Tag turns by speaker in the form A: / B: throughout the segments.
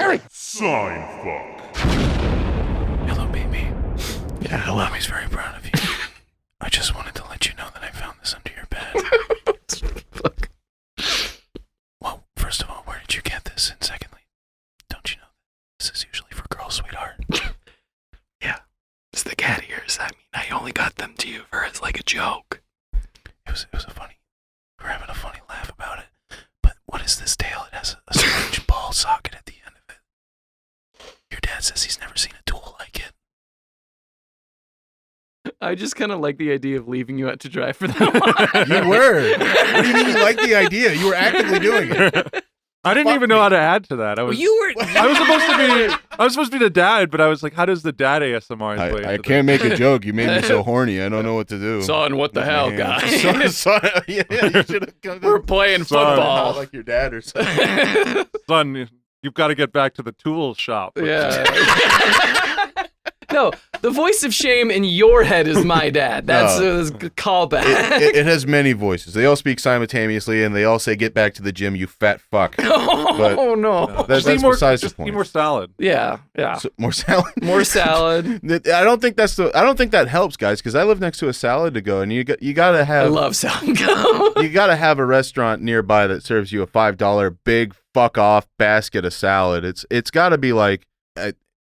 A: Gary!
B: Seinfuck.
C: Hello, baby.
A: Yeah, hello.
C: Mommy's very proud of you. I just wanted to let you know that I found this under your bed.
A: Fuck.
C: Well, first of all, where did you get this? And secondly, don't you know this is usually for girls, sweetheart?
A: Yeah. It's the cat ears. I mean, I only got them to you for as like a joke.
C: It was a funny. We're having a funny laugh about it. But what is this tail? It has a strange ball socket at the end of it. Your dad says he's never seen a tool like it.
A: I just kind of like the idea of leaving you out to dry for that one.
D: You were. What do you mean you like the idea? You were actively doing it.
E: I didn't even know how to add to that. I was supposed to be the dad, but I was like, how does the dad ASMR play?
D: I can't make a joke. You made me so horny. I don't know what to do.
A: Son, what the hell, guys?
D: Yeah, you should have come to
A: We're playing football.
D: like your dad or something.
E: Son, you've got to get back to the tool shop.
A: Yeah. No, the voice of shame in your head is my dad. That's a callback.
D: It has many voices. They all speak simultaneously, and they all say, "Get back to the gym, you fat fuck."
A: Oh no!
D: That's besides the point.
E: Eat more salad.
A: Yeah.
D: So, more salad.
A: More salad.
D: I don't think that helps, guys, because I live next to a salad to go, and you gotta have.
A: I love salad to go.
D: You gotta have a restaurant nearby that serves you a $5 big fuck off basket of salad. It's gotta be like.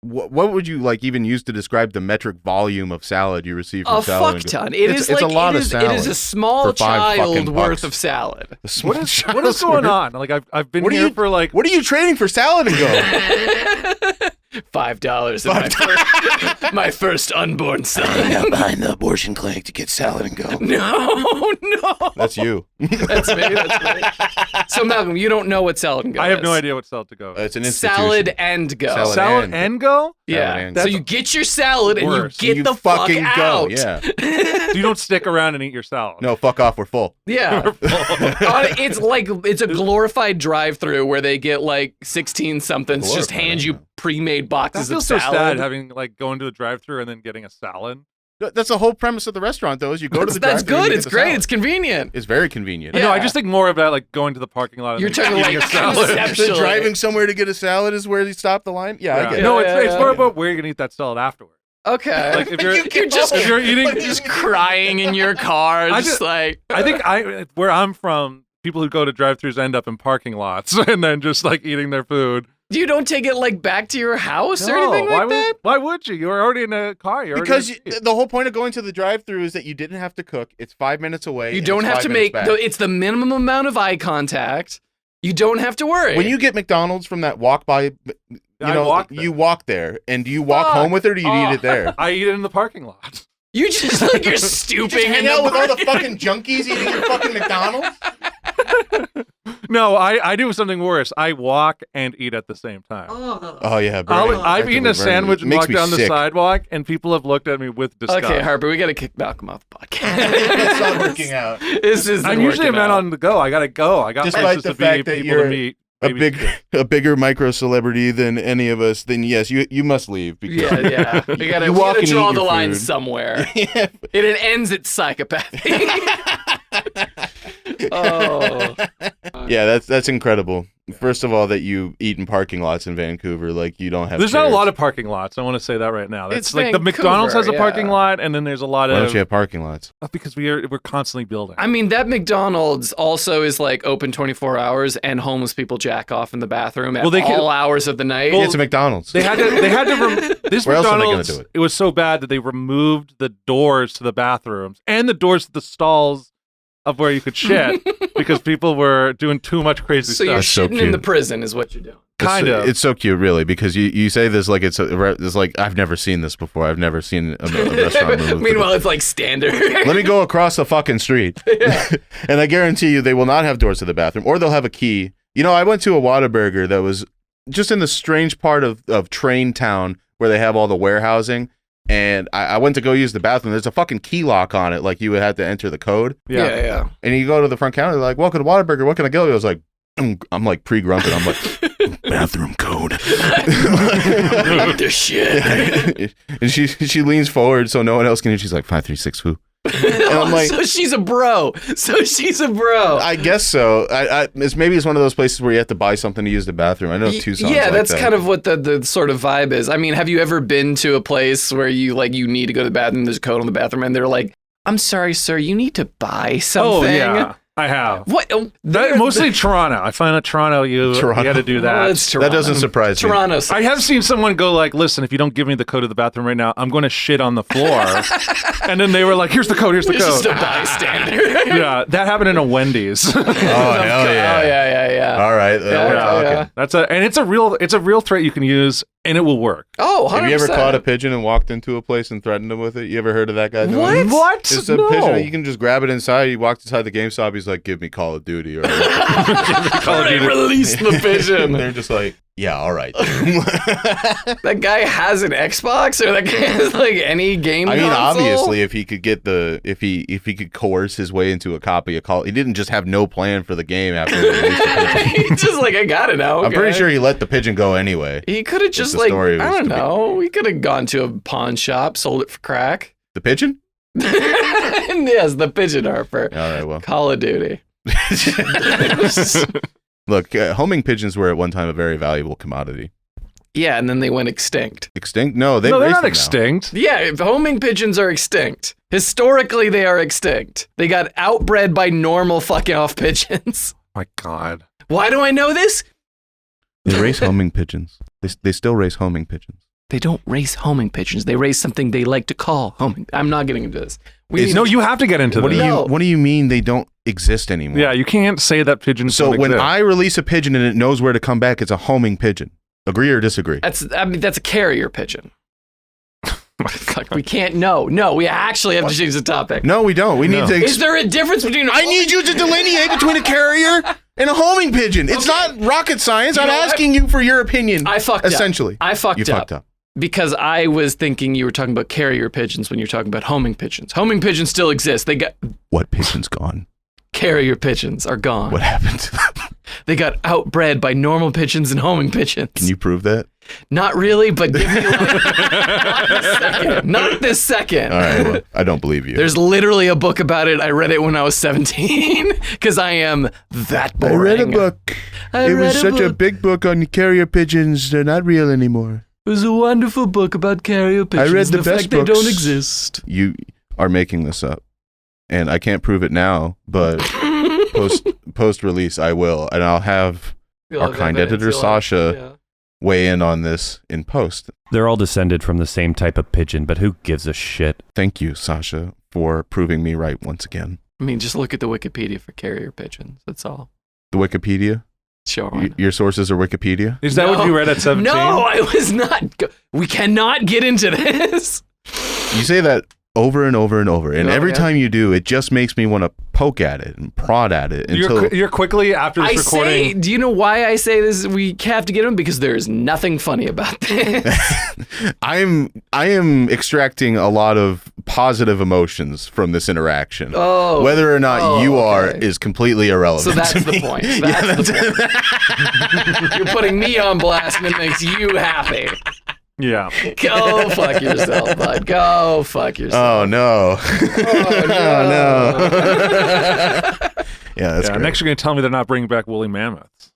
D: What would you like even use to describe the metric volume of salad you receive from salad?
A: A fuck ton. It's a lot of salad. It is a small child worth of salad.
E: What is going on? Like I've been here for like.
D: What are you trading for salad and go?
A: $5 my first unborn son.
C: I got behind the abortion clinic to get salad and go.
A: No.
D: That's you.
A: That's me. So Malcolm, you don't know what salad and go
E: I have
A: is.
E: no idea what salad to go is.
D: It's an institution.
A: Salad and go.
E: Salad and go?
A: Yeah.
D: Salad
A: so you get your salad and you get the fuck out.
D: Yeah.
E: So you don't stick around and eat your salad.
D: No, fuck off. We're full.
A: Yeah. It's a glorified drive-through where they get like 16 somethings, just hand you pre-made boxes
E: that
A: of
E: feels so
A: salad.
E: sad having like going to a drive-through and then getting a salad.
D: That's the whole premise of the restaurant, though. Is you go to the
A: That's
D: drive-thru and
A: good.
D: you
A: It's
D: get the
A: great.
D: salad.
A: It's convenient.
D: It's very convenient.
A: Yeah.
E: No, I just think more about like going to the parking lot. And
A: You're
E: then
A: talking
E: eating
A: like
E: a salad.
A: conceptually.
D: So driving somewhere to get a salad is where you stop the line. Yeah, I get it.
E: No,
A: Yeah,
E: it's
A: yeah.
E: more about where you're gonna eat that salad afterwards.
A: Okay.
E: Like if you're
A: just
E: if you're eating,
A: just crying in your car,
E: I think where I'm from, people who go to drive-thrus end up in parking lots and then just like eating their food.
A: You don't take it like back to your house or anything like that?
E: Why would you? You're already in a car.
D: Because the whole point of going to the drive-thru is that you didn't have to cook. It's 5 minutes away.
A: You don't have to make. It's the minimum amount of eye contact. You don't have to worry.
D: When you get McDonald's from that walk by, you walk there, and do you walk home with it or do you eat it there?
E: I eat it in the parking lot.
A: You just like you're stooping
D: hang out with all the fucking junkies eating your fucking McDonald's.
E: No, I do something worse. I walk and eat at the same time.
D: Oh yeah,
E: I've eaten a sandwich and walked down the sidewalk, and people have looked at me with disgust.
A: Okay, Harper, we got to kick Malcolm off the podcast.
D: It's not working out.
E: I'm usually a man on the go. I gotta go. I got
D: Despite
E: places
D: the
E: to
D: fact
E: be,
D: that
E: people
D: you're
E: to meet.
D: a bigger micro celebrity than any of us, then yes, you must leave. Because
A: yeah. We gotta draw the line somewhere.
D: Yeah.
A: It ends at psychopathy. Oh.
D: Yeah, that's incredible. First of all, that you eat in parking lots in Vancouver, like you don't have.
E: There's not a lot of parking lots. I want to say that right now. That's
A: It's
E: like the
A: Vancouver,
E: McDonald's has a parking lot, and then there's a lot
D: Why
E: of.
D: don't you have parking lots?
E: Because we're constantly building.
A: I mean, that McDonald's also is like open 24 hours, and homeless people jack off in the bathroom at all hours of the night.
D: It's a McDonald's.
E: They had to. This
D: Where else are they
E: McDonald's.
D: gonna do it?
E: It was so bad that they removed the doors to the bathrooms and the doors to the stalls of where you could shit because people were doing too much crazy
A: So
E: stuff.
A: you're
D: That's so
A: shitting in
D: cute.
A: the prison is what you're doing.
E: Kind of.
D: It's so cute, really, because you say this like it's like I've never seen this before. I've never seen a restaurant move.
A: Meanwhile, it's like standard.
D: Let me go across the fucking street, and I guarantee you they will not have doors to the bathroom, or they'll have a key. You know, I went to a Whataburger that was just in the strange part of Train Town where they have all the warehousing. And I went to go use the bathroom. There's a fucking key lock on it. Like you would have to enter the code.
A: Yeah.
D: And you go to the front counter. They're like, welcome to Whataburger. What can I get you? I was like, I'm like pre-grunted. I'm like, bathroom code.
A: This shit.
D: And she leans forward so no one else can hear. She's like, 536 who? And I'm like,
A: so she's a bro.
D: I guess so. Maybe it's one of those places where you have to buy something to use the bathroom. I know Tucson.
A: Yeah, that's
D: that.
A: kind of what the sort of vibe is. I mean, have you ever been to a place where you need to go to the bathroom, there's a code on the bathroom, and they're like, I'm sorry, sir, you need to buy something?
E: Oh, yeah. I have.
A: What?
E: Mostly Toronto. I find that Toronto, you got to do that.
A: That's Toronto.
D: That doesn't surprise me.
A: Toronto.
E: I have seen someone go like, listen, if you don't give me the code of the bathroom right now, I'm going to shit on the floor. And then they were like, here's the code, here's the
A: It's
E: code.
A: just a bystander.
E: Yeah, that happened in a Wendy's.
D: Oh, hell yeah.
A: Oh, yeah.
D: All right. We're talking.
E: Yeah. It's a real threat you can use, and it will work.
A: Oh, 100%.
D: Have you ever caught a pigeon and walked into a place and threatened them with it? You ever heard of that guy doing it?
E: What?
D: It's a pigeon. You can just grab it inside. He walked inside the GameStop. He's like, give me Call of Duty. Or
A: They released the pigeon.
D: They're just like, yeah, all right.
A: That guy has an Xbox, or that guy has like any game
D: I mean,
A: console?
D: obviously, if he could get if he could coerce his way into a copy of Call, he didn't just have no plan for the game after he released the pigeon.
A: He's just like, I got it now.
D: I'm
A: okay.
D: pretty sure he let the pigeon go anyway.
A: He could have just
D: the
A: like,
D: story
A: I
D: was
A: don't
D: to be-
A: know. He could have gone to a pawn shop, sold it for crack.
D: The pigeon?
A: Yes, the pigeon, Harper.
D: All right, well.
A: Call of Duty.
D: Look, homing pigeons were at one time a very valuable commodity.
A: Yeah, and then they went extinct.
D: Extinct? No,
E: They're
D: raised
E: not
D: them now.
E: extinct.
A: Yeah, if homing pigeons are extinct. Historically, they are extinct. They got outbred by normal fucking off pigeons.
E: My God.
A: Why do I know this?
D: They raise homing pigeons. They still raise homing pigeons.
A: They don't raise homing pigeons. They raise something they like to call homing. I'm not getting into this.
E: No, you have to get into
D: What
E: this.
D: do you mean they don't exist anymore?
E: Yeah, you can't say that pigeons
D: So
E: don't
D: when
E: exist.
D: I release a pigeon and it knows where to come back, it's a homing pigeon. Agree or disagree?
A: That's a carrier pigeon. Fuck, we can't. No, we actually have to change the topic.
D: No, we don't. We need to.
A: Is there a difference between?
D: I need you to delineate between a carrier and a homing pigeon. It's not rocket science. I'm
A: know what?
D: asking you for your opinion.
A: I fucked up.
D: Essentially,
A: I fucked
D: you
A: up.
D: fucked up.
A: Because I was thinking you were talking about carrier pigeons when you're talking about homing pigeons. Homing pigeons still exist. They got
D: What pigeon's gone?
A: carrier pigeons are gone.
D: What happened to them?
A: They got outbred by normal pigeons and homing pigeons.
D: Can you prove that?
A: Not really, but give me like not this second.
D: All right, well, I don't believe you.
A: There's literally a book about it. I read it when I was 17 because I am that boring.
D: I read a book. It was such a big book on carrier pigeons. They're not real anymore.
A: It was a wonderful book about carrier pigeons.
D: I read the
A: fact
D: best
A: they
D: books.
A: don't exist.
D: You are making this up, and I can't prove it now. But post release, I will, and I'll have our kind editor Sasha weigh in on this in post.
F: They're all descended from the same type of pigeon, but who gives a shit?
D: Thank you, Sasha, for proving me right once again.
A: I mean, just look at the Wikipedia for carrier pigeons. That's all.
D: The Wikipedia?
A: Sure.
D: Your sources are Wikipedia?
E: Is that what you read at 17?
A: No, I was not. We cannot get into this.
D: You say that over and over and over, and every
A: yeah.
D: time you do, it just makes me want to poke at it and prod at it until
E: You're quickly after this recording.
A: Do you know why I say this? We have to get them because there's nothing funny about this.
D: I am extracting a lot of positive emotions from this interaction.
A: Oh,
D: whether or not you are
A: okay.
D: is completely irrelevant.
A: So that's
D: to
A: the
D: me.
A: point. That's the point. You're putting me on blast and it makes you happy.
E: Yeah.
A: Go fuck yourself, bud. Go fuck yourself.
D: Oh no!
A: Oh,
D: no! Yeah, that's great.
E: Next, you're going to tell me they're not bringing back woolly mammoths.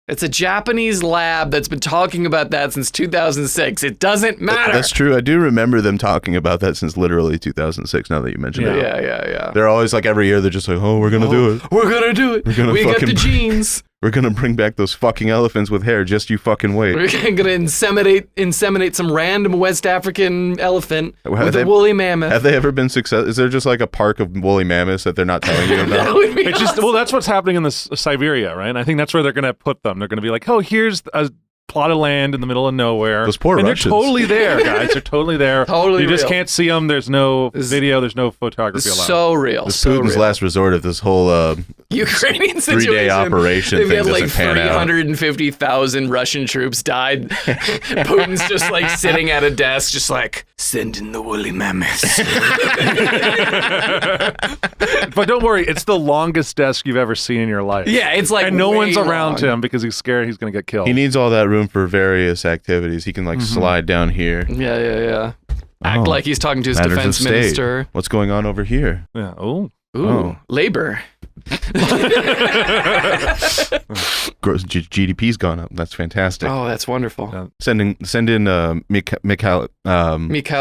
A: It's a Japanese lab that's been talking about that since 2006. It doesn't matter.
D: That's true. I do remember them talking about that since literally 2006. Now that you mention it,
A: Yeah.
D: they're always like every year. They're just like, "Oh, we're gonna do it.
A: We're gonna do it.
D: We're gonna
A: we got
D: fucking
A: the genes.
D: We're gonna bring back those fucking elephants with hair. Just you fucking wait."
A: We're gonna inseminate some random West African elephant with a woolly mammoth.
D: Have they ever been successful? Is there just like a park of woolly mammoths that they're not telling you
A: That
D: about?
A: would be
E: It's just,
A: awesome.
E: well, that's what's happening in Siberia, right? And I think that's where they're going to put them. They're going to be like, oh, here's a plot of land in the middle of nowhere.
D: Those poor
E: and
D: Russians.
E: they're totally there, guys. They're totally there.
A: Totally
E: You just
A: real.
E: can't see them. There's no video. There's no photography allowed.
A: So real.
D: This
A: so
D: Putin's
A: real.
D: last resort of this whole
A: Ukrainian situation.
D: 3-day operation
A: They've
D: thing
A: had like
D: doesn't pan out.
A: 350,000 Russian troops died. Putin's just like sitting at a desk, just like, send in the woolly mammoths.
E: But don't worry, it's the longest desk you've ever seen in your life.
A: Yeah, it's like
E: and no
A: way
E: one's around
A: long.
E: him because he's scared he's going to get killed.
D: He needs all that room for various activities. He can like slide down here.
A: Yeah. Act like he's talking to his
D: Matters of
A: defense
D: state.
A: minister.
D: What's going on over here?
E: Yeah. Oh.
A: Ooh,
D: Oh.
A: labor.
D: Gross GDP's gone up. That's fantastic.
A: Oh, that's wonderful.
E: Yeah.
D: Send in Mikhail.
A: Mikhail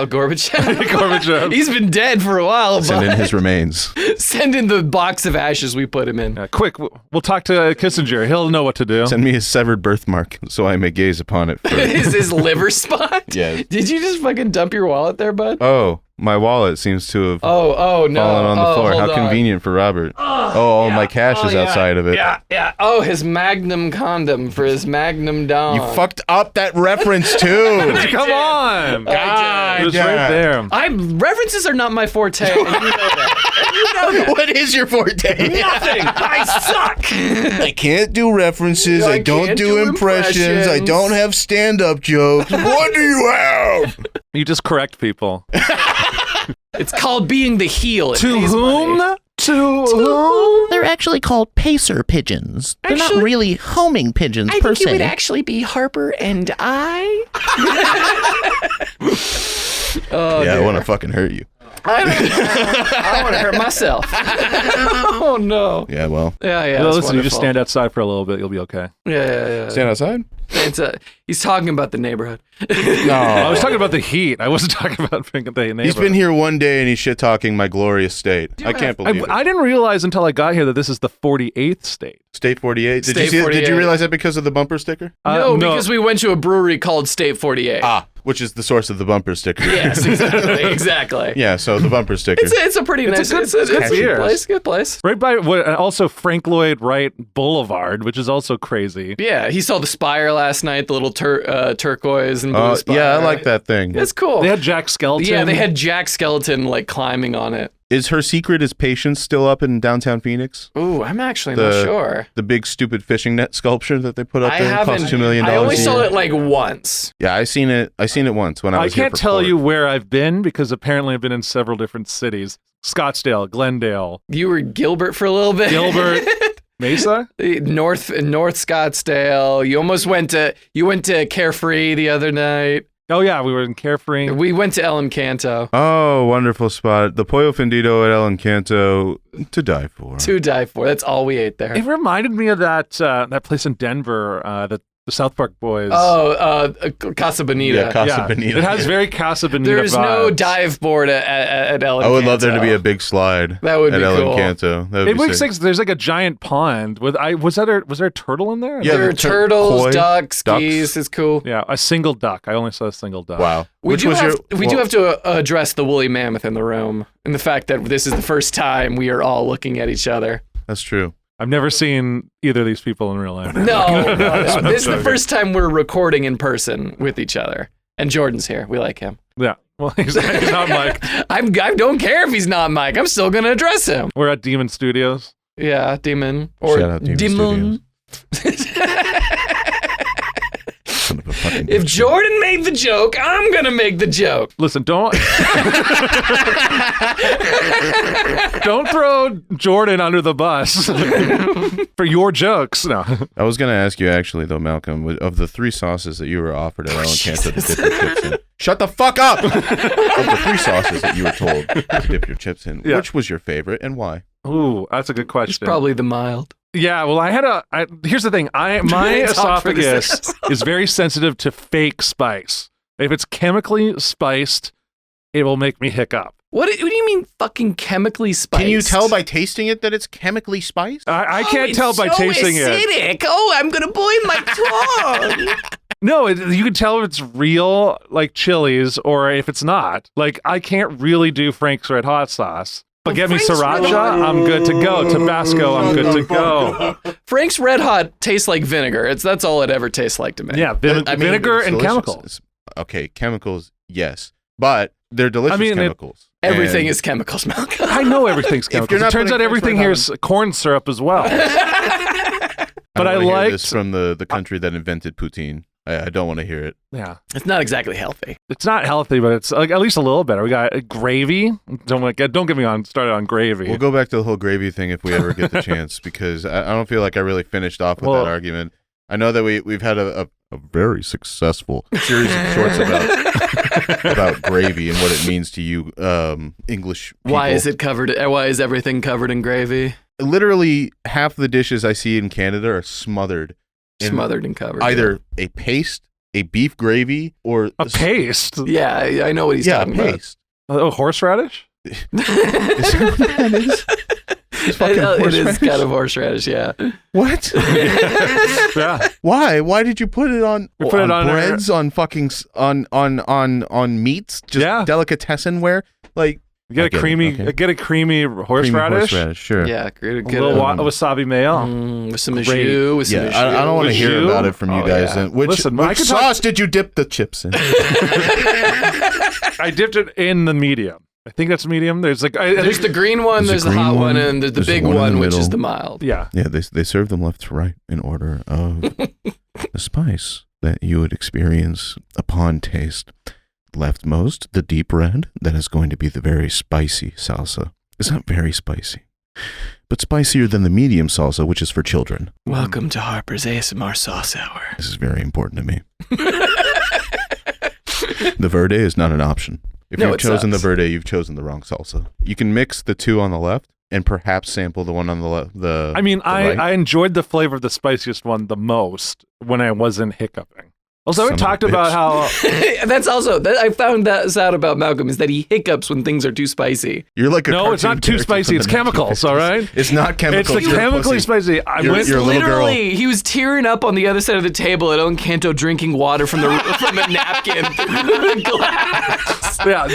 A: Gorbachev.
E: Gorbachev.
A: He's been dead for a while,
D: Send in
A: but
D: his remains.
A: send in the box of ashes we put him in.
E: Quick, we'll talk to Kissinger. He'll know what to do.
D: Send me his severed birthmark so I may gaze upon it. For...
A: Is his liver spot?
D: Yeah.
A: Did you just fucking dump your wallet there, bud?
D: Oh, my wallet seems to have
A: Oh no!
D: fallen on the floor.
A: hold
D: How
A: on.
D: convenient for Robert. All my cash is outside of it.
A: Yeah. Oh, his Magnum condom for his Magnum dong.
D: You fucked up that reference too.
E: Come on. It was right there.
A: References are not my forte, and you know that.
D: What is your forte?
A: Nothing. I suck.
D: I can't do references. I don't
A: can't
D: do
A: do
D: impressions. I
A: impressions.
D: don't have stand-up jokes. What do you have?
E: You just correct people.
A: It's called being the heel. It
E: To
A: pays
E: whom?
A: money.
E: To whom?
G: They're actually called pacer pigeons. They're
A: Actually-
G: not really homing pigeons
A: I
G: per
A: think it would
G: se.
A: actually be Harper and I. Oh,
D: Yeah, I
A: dear.
D: want to fucking hurt you.
A: I want to hurt myself. Oh no.
D: Yeah, well,
A: Yeah.
E: Well,
A: it's
E: listen, you just
A: wonderful.
E: stand outside for a little bit. You'll be okay.
A: Yeah.
D: stand outside.
A: He's talking about the neighborhood.
E: I was talking about the heat. I wasn't talking about the neighborhood.
D: He's been here one day and he's shit talking my glorious state. I can't believe it.
E: I didn't realize until I got here that this is the 48th state.
D: State 48. Did
A: State
D: you see it? Did
A: 48.
D: you realize that because of the bumper sticker?
A: No, because we went to a brewery called State 48.
D: Which is the source of the bumper sticker.
A: Yes, exactly.
D: Yeah, so the bumper sticker.
A: It's a pretty nice.
E: good-
A: It's a
E: good beer.
A: good place. Good place.
E: Right by also Frank Lloyd Wright Boulevard, which is also crazy.
A: Yeah, he saw the spire last night. The little turquoise and blue spire.
D: Yeah, I like that thing.
A: It's cool.
E: They had Jack Skeleton.
A: Yeah, they had Jack Skeleton like climbing on it.
D: Is her secret is patience still up in downtown Phoenix?
A: Ooh, I'm actually not sure.
D: The big stupid fishing net sculpture that they put up
A: I
D: there
A: haven't.
D: cost $2 million.
A: I only
D: a
A: saw
D: year.
A: it like once.
D: Yeah, I seen it once when I
E: I
D: was here
E: can't
D: for
E: tell
D: court.
E: you where I've been because apparently I've been in several different cities. Scottsdale, Glendale,
A: You were Gilbert for a little bit.
E: Gilbert, Mesa.
A: North Scottsdale. You almost went to Carefree the other night.
E: Oh yeah, we were in Carefree.
A: We went to El Encanto.
D: Oh, wonderful spot. The Pollo Fundido at El Encanto to die for.
A: To die for. That's all we ate there.
E: It reminded me of that place in Denver, that the South Park boys.
A: Oh, Casa Bonita.
D: Yeah, Casa Bonita.
E: It has very Casa Bonita
A: There's no
E: vibes.
A: dive board at El Encanto.
D: I would love there to be a big slide.
A: That would
D: at
A: be
D: El
A: cool.
D: Encanto. That would
E: It
D: be
E: makes
D: sick.
E: sense. There's like a giant pond with was there a turtle in there?
D: Yeah,
A: There are
D: the
A: turtles,
D: koi,
A: ducks,
D: ducks.
A: geese. It's cool.
E: Yeah, a single duck. I only saw a single duck.
D: Wow.
A: We
D: Which
A: do
D: was
A: have
D: your
A: to address the woolly mammoth in the room and the fact that this is the first time we are all looking at each other.
D: That's true.
E: I've never seen either of these people in real life.
A: No. This is the first time we're recording in person with each other. And Jordan's here. We like him.
E: Yeah. Well, he's not Mike.
A: I don't care if he's not Mike. I'm still going to address him.
E: We're at Demon Studios.
A: Yeah, Demon. Or
D: Shout out Demon
A: Demon.
D: Son of a fucking
A: If
D: bitch.
A: Jordan made the joke, I'm going to make the joke.
E: Listen, don't throw Jordan under the bus for your jokes. No.
D: I was going to ask you actually though, Malcolm, of the 3 sauces that you were offered at El Encanto to dip your chips in. Shut the fuck up! Of the 3 sauces that you were told to dip your chips in,
E: Yeah.
D: which was your favorite and why?
E: Ooh, that's a good question.
A: It's probably the mild.
E: Yeah, well, here's the thing. My
A: Talk for the
E: esophagus is very sensitive to fake spice. If it's chemically spiced, it will make me hiccup.
A: What do you mean fucking chemically spiced?
D: Can you tell by tasting it that it's chemically spiced?
E: I can't
A: it's
E: tell by
A: so
E: tasting it.
A: acidic. Oh, I'm going to boil my tongue.
E: No, you can tell if it's real, like chilies, or if it's not. Like, I can't really do Frank's Red Hot sauce. But get me
A: Frank's Red
E: sriracha,
A: Hot-
E: I'm good to go. Tabasco, I'm good to go.
A: Frank's Red Hot tastes like vinegar. That's all it ever tastes like to me.
E: Yeah,
D: I mean,
E: vinegar
D: it's
E: and
D: delicious.
E: chemicals.
D: Okay, chemicals, yes. But they're delicious chemicals.
A: Everything
D: And-
A: is chemicals, Malcolm.
E: I know everything's
D: you're
E: chemicals. It
D: not
E: turns
D: putting
E: out everything here
D: Frank's
E: is corn syrup as well. But I
D: don't wanna hear
E: liked.
D: this from the country that invented poutine. I don't want to hear it.
E: Yeah,
A: It's not exactly healthy.
E: it's not healthy, but it's like at least a little better. We got gravy. Don't get me started on gravy.
D: We'll go back to the whole gravy thing if we ever get the chance, because I don't feel like I really finished off with
E: Well-
D: that argument. I know that we've had a a very successful series of shorts about gravy and what it means to you English people.
A: Why is everything covered in gravy?
D: Literally half the dishes I see in Canada are smothered
A: And covered.
D: either a paste, a beef gravy, or
E: A paste?
A: Yeah, I know what he's talking about.
D: paste.
E: Oh, horseradish?
D: Is that what that is? It's fucking
A: It is
D: horseradish?
A: kind of horseradish, yeah.
D: What?
E: Yeah.
D: Why? Why did you put it on?
E: We put it on
D: breads, on fucking on meats, just
E: Yeah.
D: delicatessen ware. Like
E: You get
D: I
E: a
D: get it,
E: creamy,
D: okay.
E: get a creamy
F: Creamy
E: horseradish.
F: horseradish, sure.
A: Yeah,
E: A
A: good.
E: little wasabi mayo.
A: With some
E: Great.
A: jus, with some
D: yeah, I don't want to
E: With
D: hear
E: you?
D: about it from you
A: Oh,
D: guys.
A: yeah.
D: And which
E: Listen, I
D: which
E: could talk-
D: sauce did you dip the chips in?
E: I dipped it in the medium. I think that's medium. There's like,
A: There's the green one,
D: There's
A: there's
D: a
A: the hot
D: green
A: one,
D: one,
A: and there's the
D: there's the
A: big
D: one in
A: one,
D: the
A: which is
D: middle.
A: the mild.
E: yeah.
D: Yeah, they serve them left to right in order of the spice that you would experience upon taste. Leftmost, the deep red, that is going to be the very spicy salsa. It's not very spicy, but spicier than the medium salsa, which is for children.
A: Welcome to Harper's ASMR Sauce Hour.
D: This is very important to me. The verde is not an option. If
A: No,
D: you've
A: it
D: chosen
A: sucks.
D: the verde, you've chosen the wrong salsa. You can mix the two on the left and perhaps sample the one on the left.
E: I mean,
D: the right.
E: I enjoyed the flavor of the spiciest one the most when I wasn't hiccuping. Also,
D: Son
E: we
D: of a
E: talked about
D: bitch.
E: how
A: That's also, I found that out about Malcolm, is that he hiccups when things are too spicy.
D: You're like a
E: no, it's
D: cartoon
E: not too
D: character
E: spicy.
D: from
E: It's
D: the
E: chemicals,
D: 1950s.
E: all right?
D: It's not
E: It's
D: chemicals.
E: the
D: You're a
E: chemically
D: pussy.
E: spicy.
D: You're a little girl.
A: Literally, he was tearing up on the other side of the table at Encanto drinking water from the napkin through the glass.
E: Yeah,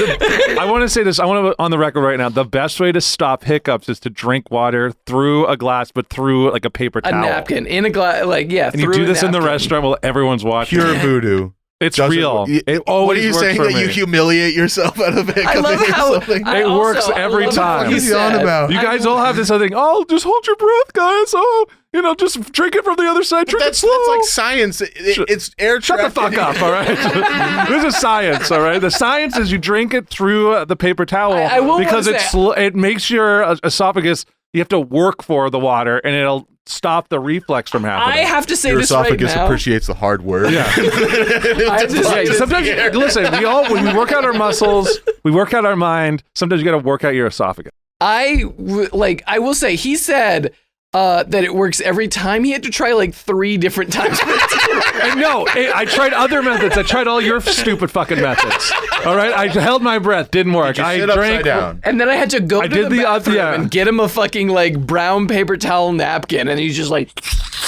E: I want to say this. I want to on the record right now. The best way to stop hiccups is to drink water through a glass, but through like a paper
A: A
E: towel.
A: napkin in a glass, like, yeah,
E: And you
A: through
E: do
A: a
E: this in the
A: napkin.
E: restaurant while everyone's watching.
D: Pure voodoo.
E: It's
D: Doesn't-
E: real.
D: y-
E: It
D: what
E: always
D: are you
E: works
D: saying
E: for
D: that
E: me.
D: you humiliate yourself out of
A: I
D: hiccuping
A: love
D: or
A: how
D: something?
E: It works every
A: love
E: time.
A: What
D: What
A: he
D: are you on
A: said.
D: about?
E: You guys all have this other thing. Oh, just hold your breath, guys. Oh, just drink it from the other side. Drink it
D: That's
E: slow.
D: like science. It's air
E: Shut the fuck up, all right? This is science, all right? The science is you drink it through the paper towel
A: I will
E: because
A: wanna say-
E: it makes your esophagus, you have to work for the water, and it'll stop the reflex from happening.
A: I have to say
D: Your
A: this right
D: esophagus
A: now.
D: appreciates the hard work.
E: Yeah.
A: I have to say this-
E: Sometimes, listen, when we work out our muscles, we work out our mind, sometimes you got to work out your esophagus.
A: I will say, he said that it works every time. He had to try like 3 different times.
E: And no, I tried other methods. I tried all your stupid fucking methods. All right? I held my breath. Didn't work.
D: Did you
E: I
D: sit
E: drank.
D: upside down?
A: And then I had to go to
E: did
A: the
E: the
A: bathroom
E: yeah.
A: and get him a fucking like brown paper towel napkin, and he's just like,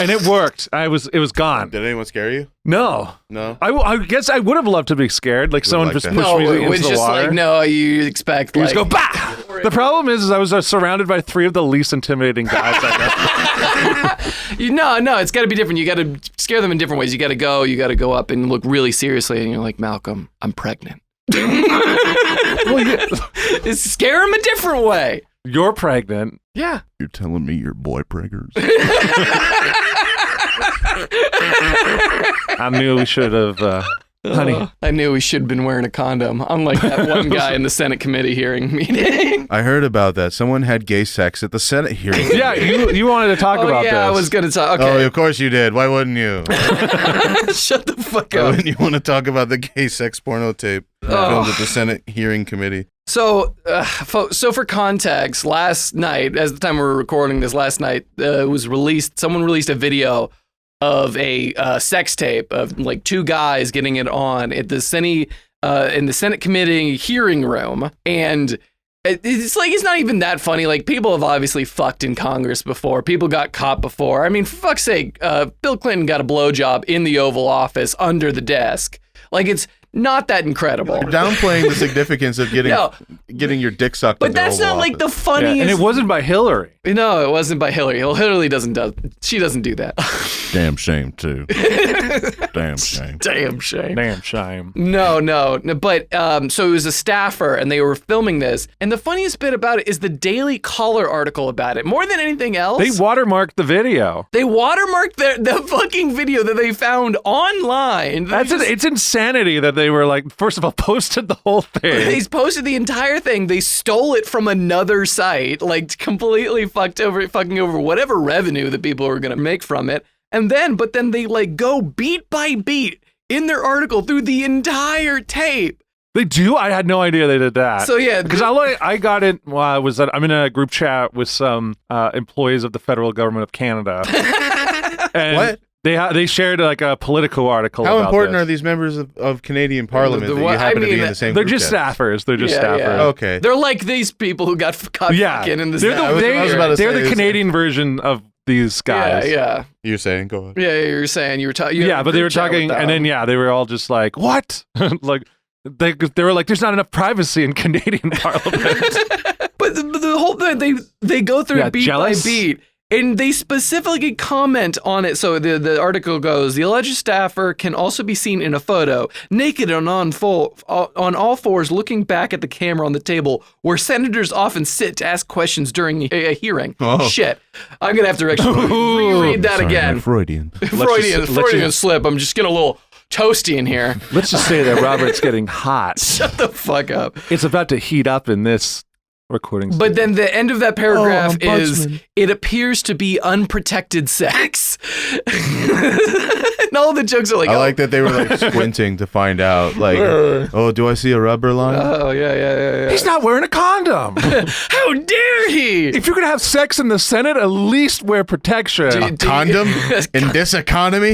E: And it worked. It was gone.
D: Did anyone scare you?
E: No.
D: No.
E: I guess I would have loved to be scared. Like someone
D: like
E: just
D: that.
E: pushed
A: no,
E: me
A: it was
E: into the
A: just
E: water.
A: like, no, you expect
E: You
A: like,
E: just go, bah! The problem is I was surrounded by 3 of the least intimidating guys I know.
A: No, it's got to be different. You got to scare them in different ways. You got to go up and look really seriously, and you're like, Malcolm, I'm pregnant. It's scare him a different way.
E: You're pregnant.
A: Yeah.
D: You're telling me you're boy preggers?
E: I knew we should have, honey.
A: I knew we should have been wearing a condom, unlike that one guy in the Senate committee hearing meeting.
D: I heard about that. Someone had gay sex at the Senate hearing.
E: Yeah, you wanted to talk about this.
A: I was gonna talk.
D: Oh,
A: Okay,
D: of course you did. Why wouldn't you?
A: shut the fuck
D: Why
A: up.
D: wouldn't you want to talk about the gay sex porno tape filmed at the Senate hearing committee?
A: So for context, last night, as the time we were recording this, last night it was released. Someone released a video of a sex tape of like 2 guys getting it on at the Senate in the Senate committee hearing room, and it's like it's not even that funny. Like, people have obviously fucked in Congress before. People got caught before. I mean, for fuck's sake, Bill Clinton got a blowjob in the Oval Office under the desk. Like, it's not that incredible.
D: You're downplaying the significance of getting
A: No.
D: getting your dick sucked.
A: But
D: in the
A: that's
D: Oval
A: not like the
D: Office.
A: funniest.
E: Yeah, and it wasn't by Hillary.
A: No, it wasn't by Hillary. Hillary doesn't she doesn't do that.
D: Damn shame too. Damn shame.
A: Damn shame.
E: Damn shame.
A: No. But so it was a staffer, and they were filming this. And the funniest bit about it is the Daily Caller article about it. More than anything else,
E: They watermarked the video.
A: they watermarked the fucking video that they found online.
E: It's insanity that they were like, first of all, posted the whole thing.
A: They posted the entire thing. They stole it from another site, like completely fucking over whatever revenue that people were gonna make from it. but then they like go beat by beat in their article through the entire tape.
E: They do? I had no idea they did that.
A: So yeah,
E: because I got it while I'm in a group chat with some employees of the federal government of Canada. And
D: What?
E: They shared like a Politico article.
D: How
E: about
D: important
E: this.
D: are these members of Canadian Parliament that you
A: I
D: happen to
A: mean,
D: be in the same
E: They're
D: group
E: just
D: chat?
E: staffers. They're just staffers.
A: Yeah.
D: Okay.
A: They're like these people who got caught fucking in the
E: They're
D: I was about to
E: they're
D: say,
E: the Canadian version of these guys.
A: Yeah.
D: You're saying, go ahead.
A: Yeah, you were saying you were talking.
E: Yeah, but they were talking, and then they were all just like, "What?" Like they were like, "There's not enough privacy in Canadian Parliament."
A: But the whole thing, they go through it beat
E: jealous?
A: by beat, and they specifically comment on it. So the article goes, the alleged staffer can also be seen in a photo, naked and on all fours, looking back at the camera on the table where senators often sit to ask questions during a hearing.
D: Oh.
A: Shit. I'm going to have to actually reread that again.
D: Freudian.
A: Freudian slip. I'm just getting a little toasty in here.
E: Let's just say that Robert's getting hot.
A: Shut the fuck up.
E: It's about to heat up in this recording.
A: But then the end of that paragraph
G: Oh,
A: is,
G: Ombudsman.
A: it appears to be unprotected sex. And all the jokes are like,
D: I like that they were like squinting to find out. Like, oh, do I see a rubber line?
A: oh, yeah.
E: He's not wearing a condom.
A: How dare he?
E: If you're gonna have sex in the Senate, at least wear protection.
A: Do you-
D: Condom in this economy?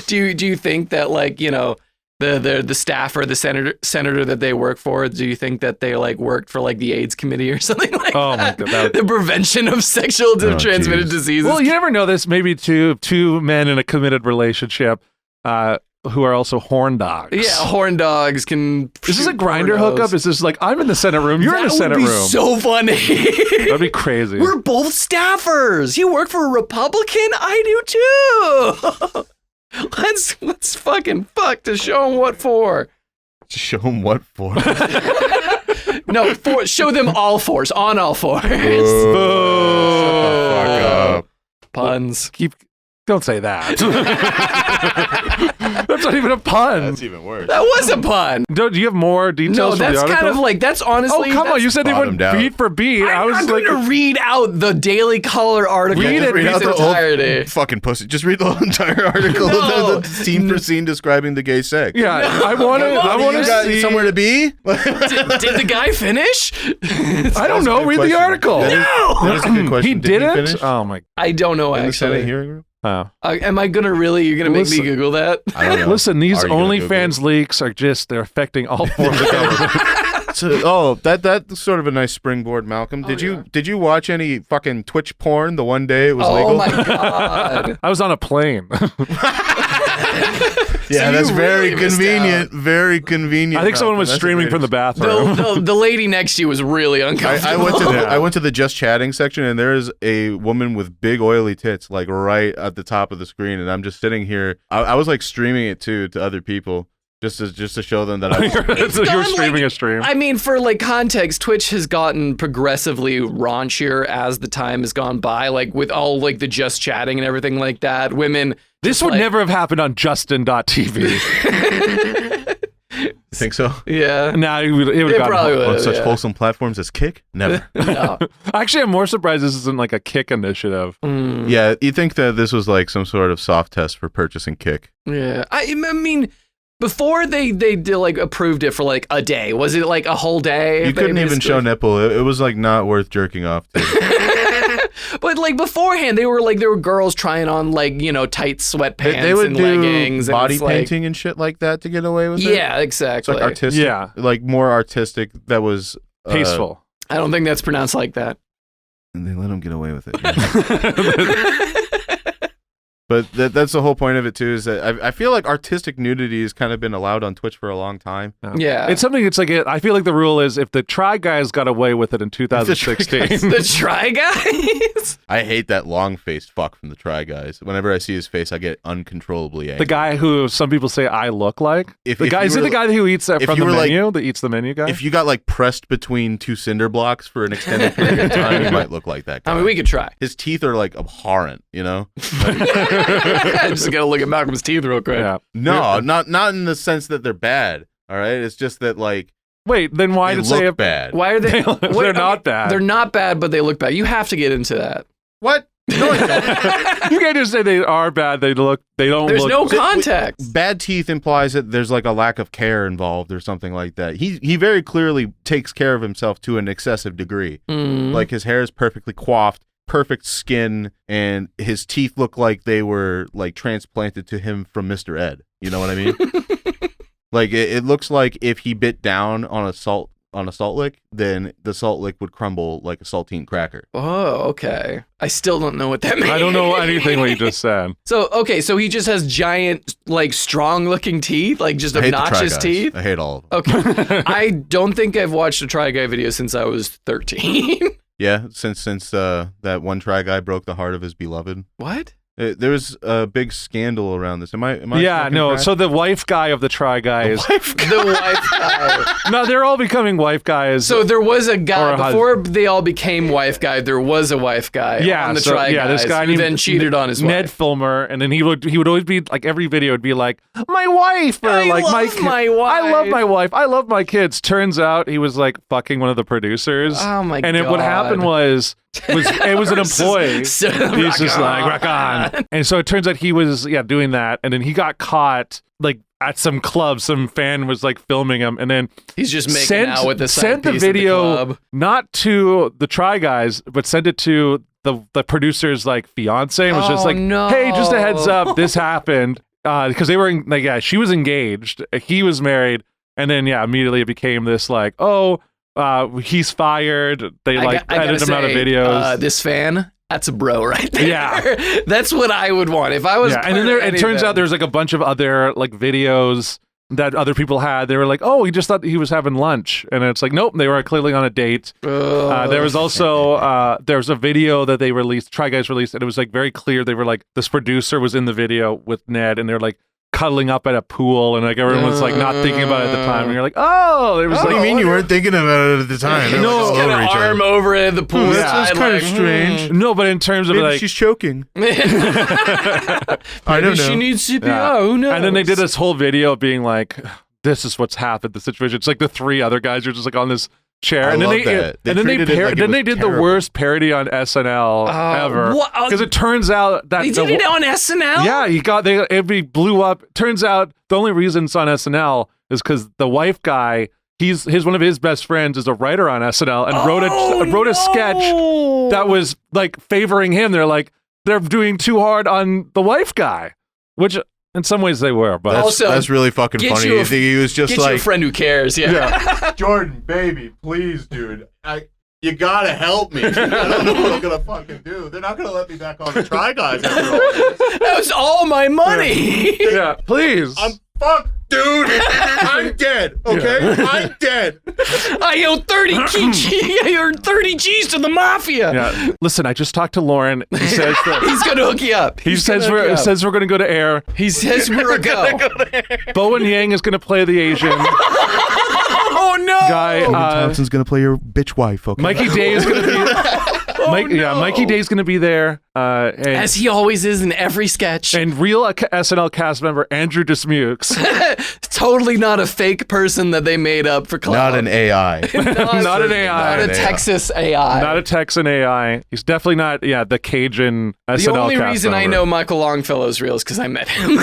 A: do you think that, like, you know, the staff or the senator that they work for, do you think that they like worked for like the AIDS committee or something like
E: Oh my
A: that?
E: God,
A: The prevention of sexual transmitted
D: geez.
A: diseases.
E: Well, you never know this. Maybe two men in a committed relationship who are also horn dogs.
A: yeah, horn dogs can.
E: Is this a
A: shoot
E: grinder
A: pornos.
E: hookup? Is this like, I'm in the Senate room, you're in the Senate
A: That would be
E: room?
A: so funny.
E: That'd be crazy.
A: We're both staffers. You work for a Republican? I do too. Let's fucking fuck to show them what for.
D: Show them what for?
A: No, show them all fours, on all fours.
D: Shut the fuck up.
A: Puns.
E: Don't say that. That's not even a pun.
D: That's even worse.
A: That was a pun.
E: Do you have more details
A: No,
E: from the
A: that's
E: article?
A: kind of like, that's honestly.
E: Oh, come on. You said they went
D: bottomed out.
E: beat for beat. I was
A: I'm
E: like,
A: going to read out the Daily Caller article.
E: Read it.
A: in
D: out
A: its
D: the whole
A: entirety.
D: fucking pussy. Just read the whole entire article.
A: No.
D: the scene for scene describing the gay sex.
E: yeah, I want to
D: You got
E: see.
D: somewhere to be?
A: Did the guy finish?
E: I don't know. Read the article.
D: That is a good question.
E: He
D: Did
E: didn't?
D: finish?
E: Oh, my.
A: I don't know,
D: In the Senate
A: actually.
D: hearing room?
E: Oh.
A: Am I going to really? You're going to make
E: Listen.
A: me Google that?
D: I don't know.
E: Listen, these
D: Are you gonna Google
E: OnlyFans leaks are they're affecting all forms of government.
D: So, that's sort of a nice springboard, Malcolm. Did you watch any fucking Twitch porn the one day it was
A: Oh
D: legal?
A: my god.
E: I was on a plane.
D: Yeah,
A: So
D: that's
A: you
D: very
A: really missed
D: convenient. Very convenient.
E: I think someone
D: Malcolm.
E: was
D: That's
E: streaming from the
D: greatest.
E: bathroom.
A: The lady next to you was really uncomfortable.
D: I went to the just chatting section, and there is a woman with big oily tits like right at the top of the screen, and I'm just sitting here. I was like streaming it to other people just to show them that I.
E: You're
A: gone,
E: streaming
A: like-
E: a stream.
A: I mean, for like context, Twitch has gotten progressively raunchier as the time has gone by, like with all like the just chatting and everything like that. Women.
E: This would
A: like-
E: never have happened on Justin.tv.
D: think so?
A: Yeah.
E: Nah, it would have
A: It
E: gotten
A: probably
E: home.
A: would.
D: On such
A: yeah.
D: wholesome platforms as Kick? Never.
A: No.
E: Actually, I'm more surprised this isn't like a Kick initiative.
A: Mm,
D: Yeah, you think that this was like some sort of soft test for purchasing Kick?
A: yeah. I mean, before they did, like approved it for like a day. Was it like a whole day?
D: You couldn't even show
A: basically?
D: nipple. It was like not worth jerking off to.
A: But like beforehand, there were girls trying on like, you know, tight sweatpants
D: They would
A: and
D: do
A: leggings, and
D: body
A: it's like-
D: painting and shit like that to get away with it.
A: Yeah,
D: It's
A: exactly.
D: like artistic.
E: Yeah.
D: Like more artistic. That was
E: Tasteful.
A: I don't think that's pronounced like that.
D: And they let them get away with it. But that's the whole point of it too. Is that I feel like artistic nudity has kind of been allowed on Twitch for a long time.
A: Yeah.
E: It's something. It's like I feel like the rule is if the Try Guys got away with it in 2016.
A: The Try Guys.
D: I hate that long-faced fuck from the Try Guys. Whenever I see his face, I get uncontrollably angry.
E: The guy who some people say I look like.
D: If
E: The
D: you
E: guy is it
D: were-
E: the guy who eats that
D: if
E: from
D: you
E: the
D: were like-
E: menu? That eats the menu guy.
D: If you got like pressed between two cinder blocks for an extended period of time, you might look like that guy.
A: I mean, we could try.
D: His teeth are like abhorrent, you know?
A: I just gotta look at Malcolm's teeth real quick.
E: yeah.
D: No, not in the sense that they're bad. All right, it's just that like
E: Wait, then why
D: they
E: did say
D: look
E: if
D: bad.
A: Why are they?
E: They're not bad.
A: They're not bad, but they look bad. You have to get into that.
D: What?
E: No, I don't. You can't just say they are bad. They don't
A: There's
E: look.
A: no context.
D: Bad teeth implies that there's like a lack of care involved or something like that. He very clearly takes care of himself to an excessive degree. Like his hair is perfectly coiffed, perfect skin, and his teeth look like they were like transplanted to him from Mr. Ed. You know what I mean? Like it looks like if he bit down on a salt lick, then the salt lick would crumble like a saltine cracker.
A: Oh, okay. I still don't know what that means.
E: I don't know anything what you just said.
A: So, okay, so he just has giant, like, strong-looking teeth? Like, just
D: I hate the Try
A: obnoxious
D: Guys.
A: teeth?
D: I hate all of them.
A: Okay. I don't think I've watched a Try Guy video since I was 13.
D: Yeah, since that one Try Guy broke the heart of his beloved.
A: What?
D: There was a big scandal around this. Am I
E: Yeah,
D: smoking
E: no.
D: crack?
E: So the wife guy of the Try Guys.
A: The wife guy.
E: No, they're all becoming wife guys.
A: So there was a guy,
E: Or a
A: before they all became wife guy, there was a wife guy on the Try Guys
E: this guy
A: who
E: named
A: then cheated on his
E: Ned
A: wife.
E: Filmer, and then he would always be like, every video would be like, my wife, or
A: I
E: like
A: love my wife.
E: I love my wife. I love my kids. Turns out he was like fucking one of the producers.
A: Oh my
E: and
A: God.
E: what happened was it was an employee.
A: So-
E: He's just like, rock on. And so it turns out he was doing that, and then he got caught like at some club. Some fan was like filming him, and then
A: He's just making out with the side
E: sent the
A: piece at
E: video
A: club.
E: not to the Try Guys, but sent it to the producer's like fiance, and was just
A: Oh,
E: like,
A: no.
E: hey, just a heads up, this happened. Because they were she was engaged, he was married, and then immediately it became this like, he's fired. They
A: I gotta
E: edited him out of
A: say,
E: videos.
A: This fan, that's a bro right there.
E: Yeah.
A: That's what I would want if I was.
E: And then it turns out there's like a bunch of other like videos that other people had. They were like, oh, he just thought he was having lunch, and it's like, nope, they were clearly on a date. There was also there was a video that they released, Try Guys released, and it was like very clear they were like, this producer was in the video with Ned, and they're like cuddling up at a pool, and like everyone was like not thinking about it at the time, and you're like, oh, it was
D: What do
E: like,
D: you mean you weren't thinking about it at the time? They're
E: No,
D: like all
A: Got
D: over
A: an
D: each other.
A: arm over it, the pool.
D: That's
A: side,
D: kind of
A: like,
D: strange.
E: no, but in terms of
D: Maybe
E: like,
D: she's choking. I don't
A: Maybe she
D: know.
A: needs CPR.
E: Yeah.
A: Who knows?
E: and then they did this whole video being like, this is what's happened, the situation. It's like the three other guys are just like on this chair,
D: I
E: and then
D: love that. They
E: and then
D: treated it like it was
E: they did the
D: terrible.
E: worst parody on SNL ever,
A: what?
E: because it turns out that
A: They did it on SNL.
E: Yeah, it blew up. Turns out the only reason it's on SNL is because the wife guy, one of his best friends is a writer on SNL and wrote a sketch that was like favoring him. They're doing too hard on the wife guy, which in some ways they were, but
A: Also,
D: That's really fucking
A: get
D: funny.
A: you a-
D: He was just
A: Get you a
D: like,
A: friend who cares. Yeah.
D: Jordan, baby, please, dude. You gotta help me. I don't know what I'm gonna fucking do. They're not gonna let me back on the Try Guys after all this.
A: That was all my money.
E: yeah, please.
D: I'm fucked, dude. I'm dead. Okay, I'm dead.
A: I owe 30 I owe 30 G's to the mafia.
E: Yeah. Listen, I just talked to Lauren. He says that
A: He's gonna hook you up.
E: he says we're going to go to air.
A: He says we're a go.
E: Bowen Yang is going to play the Asian
A: Oh no.
E: guy.
D: Thompson's gonna play your bitch wife. Okay.
E: Mikey Day is going to be.
A: no.
E: Mikey Day's going to be there. And,
A: As he always is in every sketch.
E: and real SNL cast member Andrew Dismukes.
A: Totally not a fake person that they made up for clout.
D: Not an AI.
E: Not an AI.
A: Not a Texas AI.
E: Not a Texan AI. He's definitely not, the Cajun SNL
A: The only
E: cast
A: reason I
E: member.
A: know Michael Longfellow is real is because I met him.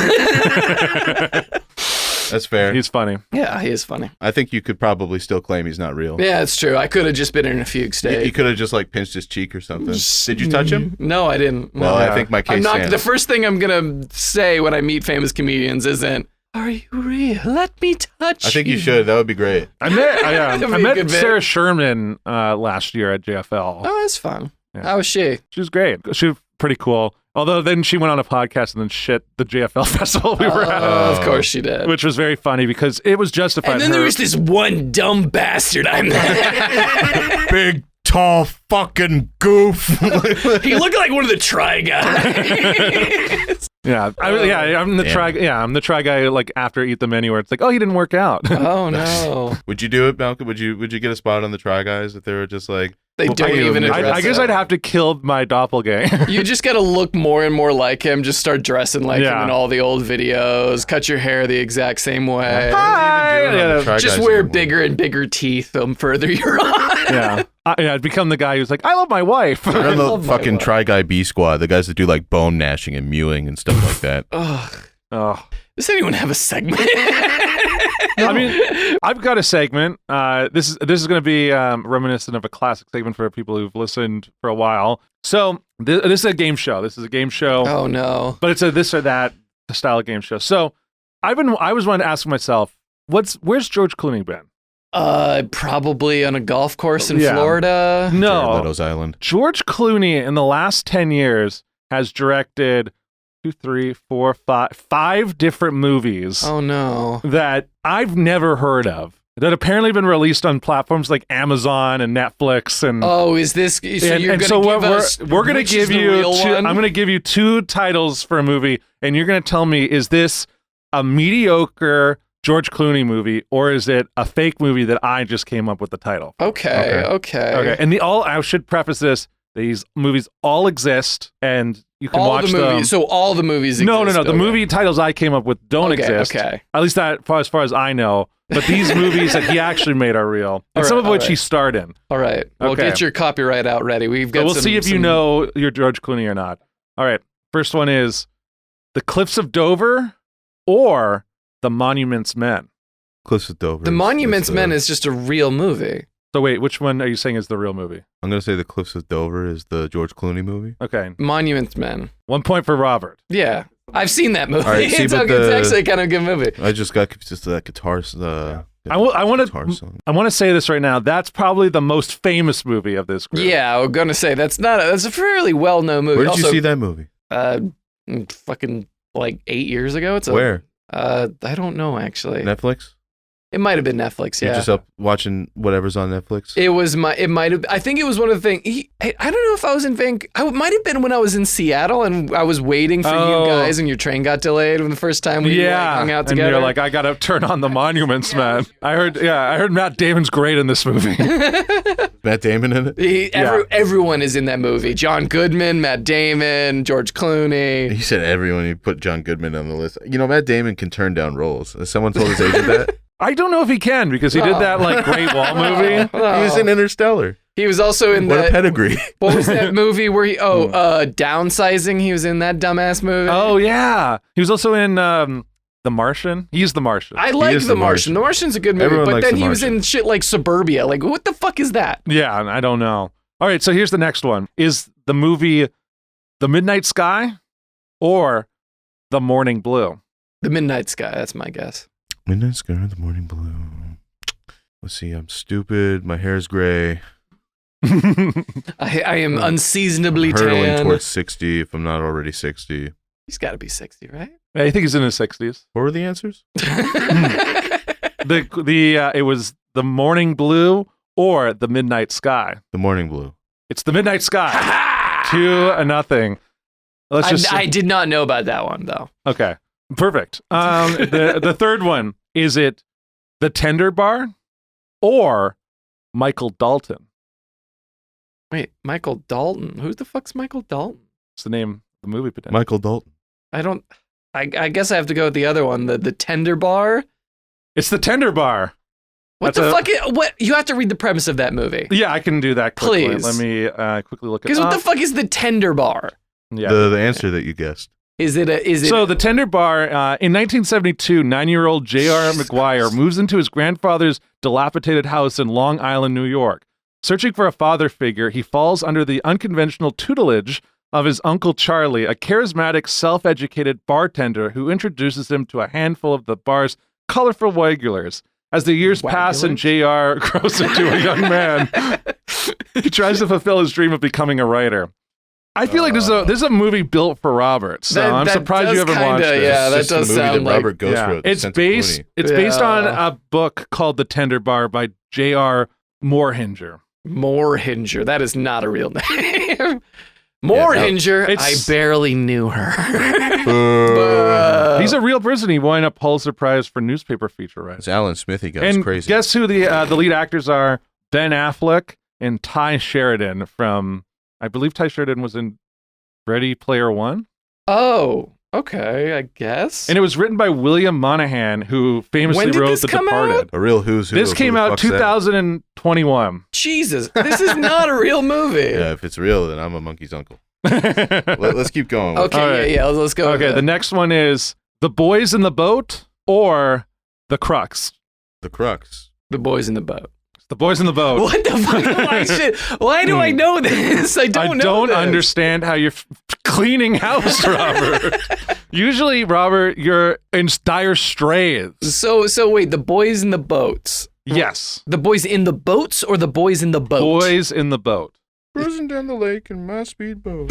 D: That's fair.
E: He's funny.
A: Yeah, he is funny.
D: I think you could probably still claim he's not real.
A: Yeah, it's true. I could have just been in a fugue state.
D: You could have just like pinched his cheek or something. Did you touch him?
A: No, I didn't.
D: Well,
A: No.
D: I think my case
A: I'm not.
D: stands.
A: The first thing I'm gonna say when I meet famous comedians isn't, "Are you real? Let me touch."
D: I think you should. That would be great.
E: I met
A: That'd be
E: I
A: a
E: met
A: good bit.
E: Sarah Sherman last year at JFL.
A: Oh, that's fun.
E: Yeah.
A: How was she?
E: She was great. She was pretty cool. Although then she went on a podcast and then shit the JFL festival we were at,
A: Of course she did.
E: which was very funny because it was justified.
A: And then there was this one dumb bastard I met.
D: Big, tall, fucking goof.
A: He looked like one of the Try Guys.
E: I'm the try. Yeah, I'm the try guy. Like after Eat the Menu, where it's like, oh, he didn't work out.
A: Oh no.
D: Would you do it, Malcolm? Would you get a spot on the Try Guys if they were just like,
A: They don't even address
E: I guess
A: it.
E: I'd have to kill my doppelganger.
A: You just got to look more and more like him. Just start dressing like him in all the old videos. Cut your hair the exact same way. Just wear bigger and bigger teeth the further you're on.
E: Yeah. I'd become the guy who's like, I love my wife.
D: Remember the fucking Try Guy B Squad, the guys that do like bone gnashing and mewing and stuff like that.
E: Oh.
A: Does anyone have a segment?
E: I mean, I've got a segment. This is going to be reminiscent of a classic segment for people who've listened for a while. So this is a game show. This is a game show.
A: Oh no!
E: But it's a this or that style of game show. So I was wanting to ask myself, where's George Clooney been?
A: Probably on a golf course in Florida.
E: No,
D: Meadows Island.
E: George Clooney in the last 10 years has directed 5 different movies.
A: Oh no!
E: That I've never heard of. That apparently been released on platforms like Amazon and Netflix and.
A: Oh, is this? So you're going to give us?
E: We're going to give you. I'm going to give you 2 titles for a movie, and you're going to tell me, is this a mediocre George Clooney movie, or is it a fake movie that I just came up with the title?
A: Okay.
E: And I should preface this: these movies all exist, and you can watch them.
A: So all the movies exist.
E: No. The movie titles I came up with don't exist.
A: Okay.
E: At least that, as far as I know. But these movies that he actually made are real, and some of which he starred in.
A: All right. Well, get your copyright out ready. We've got.
E: So we'll see if you know your George Clooney or not. All right. First one is The Cliffs of Dover or The Monuments Men.
D: Cliffs of Dover.
A: The Monuments Men is just a real movie.
E: So wait, which one are you saying is the real movie?
D: I'm going to say The Cliffs of Dover is the George Clooney movie.
E: Okay.
A: Monuments Men.
E: 1 point for Robert.
A: Yeah. I've seen that movie.
D: Right,
A: It's actually a kind of good movie.
D: I just got just that guitar.
E: I want to say this right now. That's probably the most famous movie of this group.
A: Yeah, I'm gonna say that's a fairly well-known movie.
D: Where did you see that movie?
A: Fucking like 8 years ago.
D: Where?
A: I don't know actually.
D: Netflix.
A: It might have been Netflix. Yeah.
D: You're just up watching whatever's on Netflix.
A: It might have. I think it was one of the things. I don't know if I was in Vancouver. It might have been when I was in Seattle and I was waiting for you guys and your train got delayed when the first time we hung out together.
E: And you're like, I gotta turn on The Monuments, man. I heard Matt Damon's great in this movie.
D: Matt Damon in it?
A: Everyone is in that movie. John Goodman, Matt Damon, George Clooney.
D: He said everyone. He put John Goodman on the list. You know, Matt Damon can turn down roles. Has someone told his agent that?
E: I don't know if he can because he did that Great Wall movie.
D: He was in Interstellar.
A: He was also in
D: What a pedigree.
A: What was that movie where Downsizing? He was in that dumbass movie.
E: Oh yeah, he was also in The Martian. He's The Martian.
A: I like The Martian. The Martian's a good movie,
D: Everyone
A: but
D: likes
A: then
D: The
A: he was
D: Martian.
A: in shit like Suburbia. Like, what the fuck is that?
E: Yeah, I don't know. All right, so here's the next one: is the movie The Midnight Sky or The Morning Blue?
A: The Midnight Sky. That's my guess.
D: Midnight Sky, The Morning Blue. Let's see. I'm stupid. My hair's gray.
A: I am unseasonably
D: Hurtling
A: tan.
D: towards 60 if I'm not already 60.
A: He's got to be 60, right?
E: I think he's in his 60s.
D: What were the answers?
E: It was The Morning Blue or The Midnight Sky.
D: The Morning Blue.
E: It's The Midnight Sky. 2-0.
A: I did not know about that one though.
E: Okay, perfect. The third one, is it The Tender Bar or Michael Dalton?
A: Wait, Michael Dalton? Who the fuck's Michael Dalton?
E: It's the name of the movie potential.
D: Michael Dalton.
A: I guess I have to go with the other one, the Tender Bar.
E: It's The TenderBar.
A: What the fuck? What? You have to read the premise of that movie.
E: Yeah, I can do that quickly.
A: Please.
E: Let me quickly look at it.
A: Because what the fuck is the Tender Bar?
E: Yeah.
D: The answer that you guessed.
A: So
E: the Tender Bar, in 1972, 9-year-old J.R. McGuire moves into his grandfather's dilapidated house in Long Island, New York. Searching for a father figure, he falls under the unconventional tutelage of his Uncle Charlie, a charismatic, self-educated bartender who introduces him to a handful of the bar's colorful regulars. As the years pass and J.R. grows into a young man, he tries to fulfill his dream of becoming a writer. I feel like this is a movie built for Robert, so I'm surprised you haven't watched it.
A: Yeah, that
D: It's
A: does
D: just a movie
A: sound
D: that
A: like
D: Robert Ghost wrote.
E: It's based on a book called The Tender Bar by J.R. Moorhinger.
A: Moorhinger. That is not a real name. Moorhinger. I barely knew her.
E: He's a real person. He won a Pulitzer Prize for newspaper feature writing.
D: It's Alan Smithy, guys.
E: And
D: Crazy.
E: guess who the lead actors are? Ben Affleck and Ty Sheridan from, I believe Ty Sheridan was in Ready Player One.
A: Oh, okay, I guess.
E: And it was written by William Monahan, who famously
A: When did
E: wrote
A: this
E: The
A: come
E: Departed.
A: out?
D: A real who's who.
E: This
D: of
E: came
D: who the
E: out
D: fuck's that?
E: 2021.
A: Jesus, this is not a real movie.
D: Yeah, if it's real, then I'm a monkey's uncle. Let's keep going.
A: Okay,
E: All right.
A: yeah, let's go.
E: Okay,
A: with
E: the
A: that.
E: next one is The Boys in the Boat or The Crux.
D: The crux.
A: The Boys in the Boat.
E: The Boys in the Boat.
A: What the fuck? Why do I know this? I don't know this.
E: Understand how you're cleaning house, Robert. Usually, Robert, you're in dire straits.
A: So wait, the Boys in the Boats.
E: Yes.
A: The Boys in the Boats or the Boys in the Boat?
E: Boys in the Boat.
D: Cruising down the lake in my speedboat.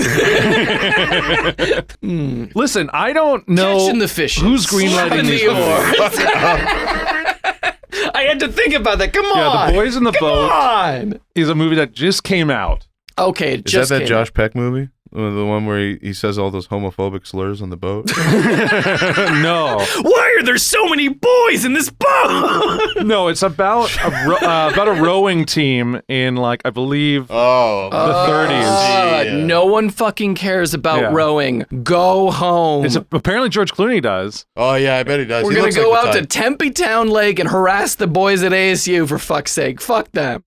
E: Listen, I don't know
A: Catching the fishes.
E: who's greenlighting these movies.
A: I had to think about that. Come on.
E: Yeah, The Boys in the Boat
A: Come on.
E: is a movie that just came out.
A: Okay, it
D: Is
A: just
D: that
A: came
D: Josh Peck movie? The one where he says all those homophobic slurs on the boat?
E: No.
A: Why are there so many boys in this boat?
E: No, it's about a rowing team in, like, I believe,
D: the
E: 30s.
A: No one fucking cares about
E: Yeah.
A: rowing. Go home.
E: Apparently George Clooney does.
D: Oh, yeah, I bet he does.
A: We're
D: He
A: gonna
D: looks
A: go
D: like
A: out
D: the
A: to
D: type.
A: Tempe Town Lake and harass the boys at ASU for fuck's sake. Fuck them.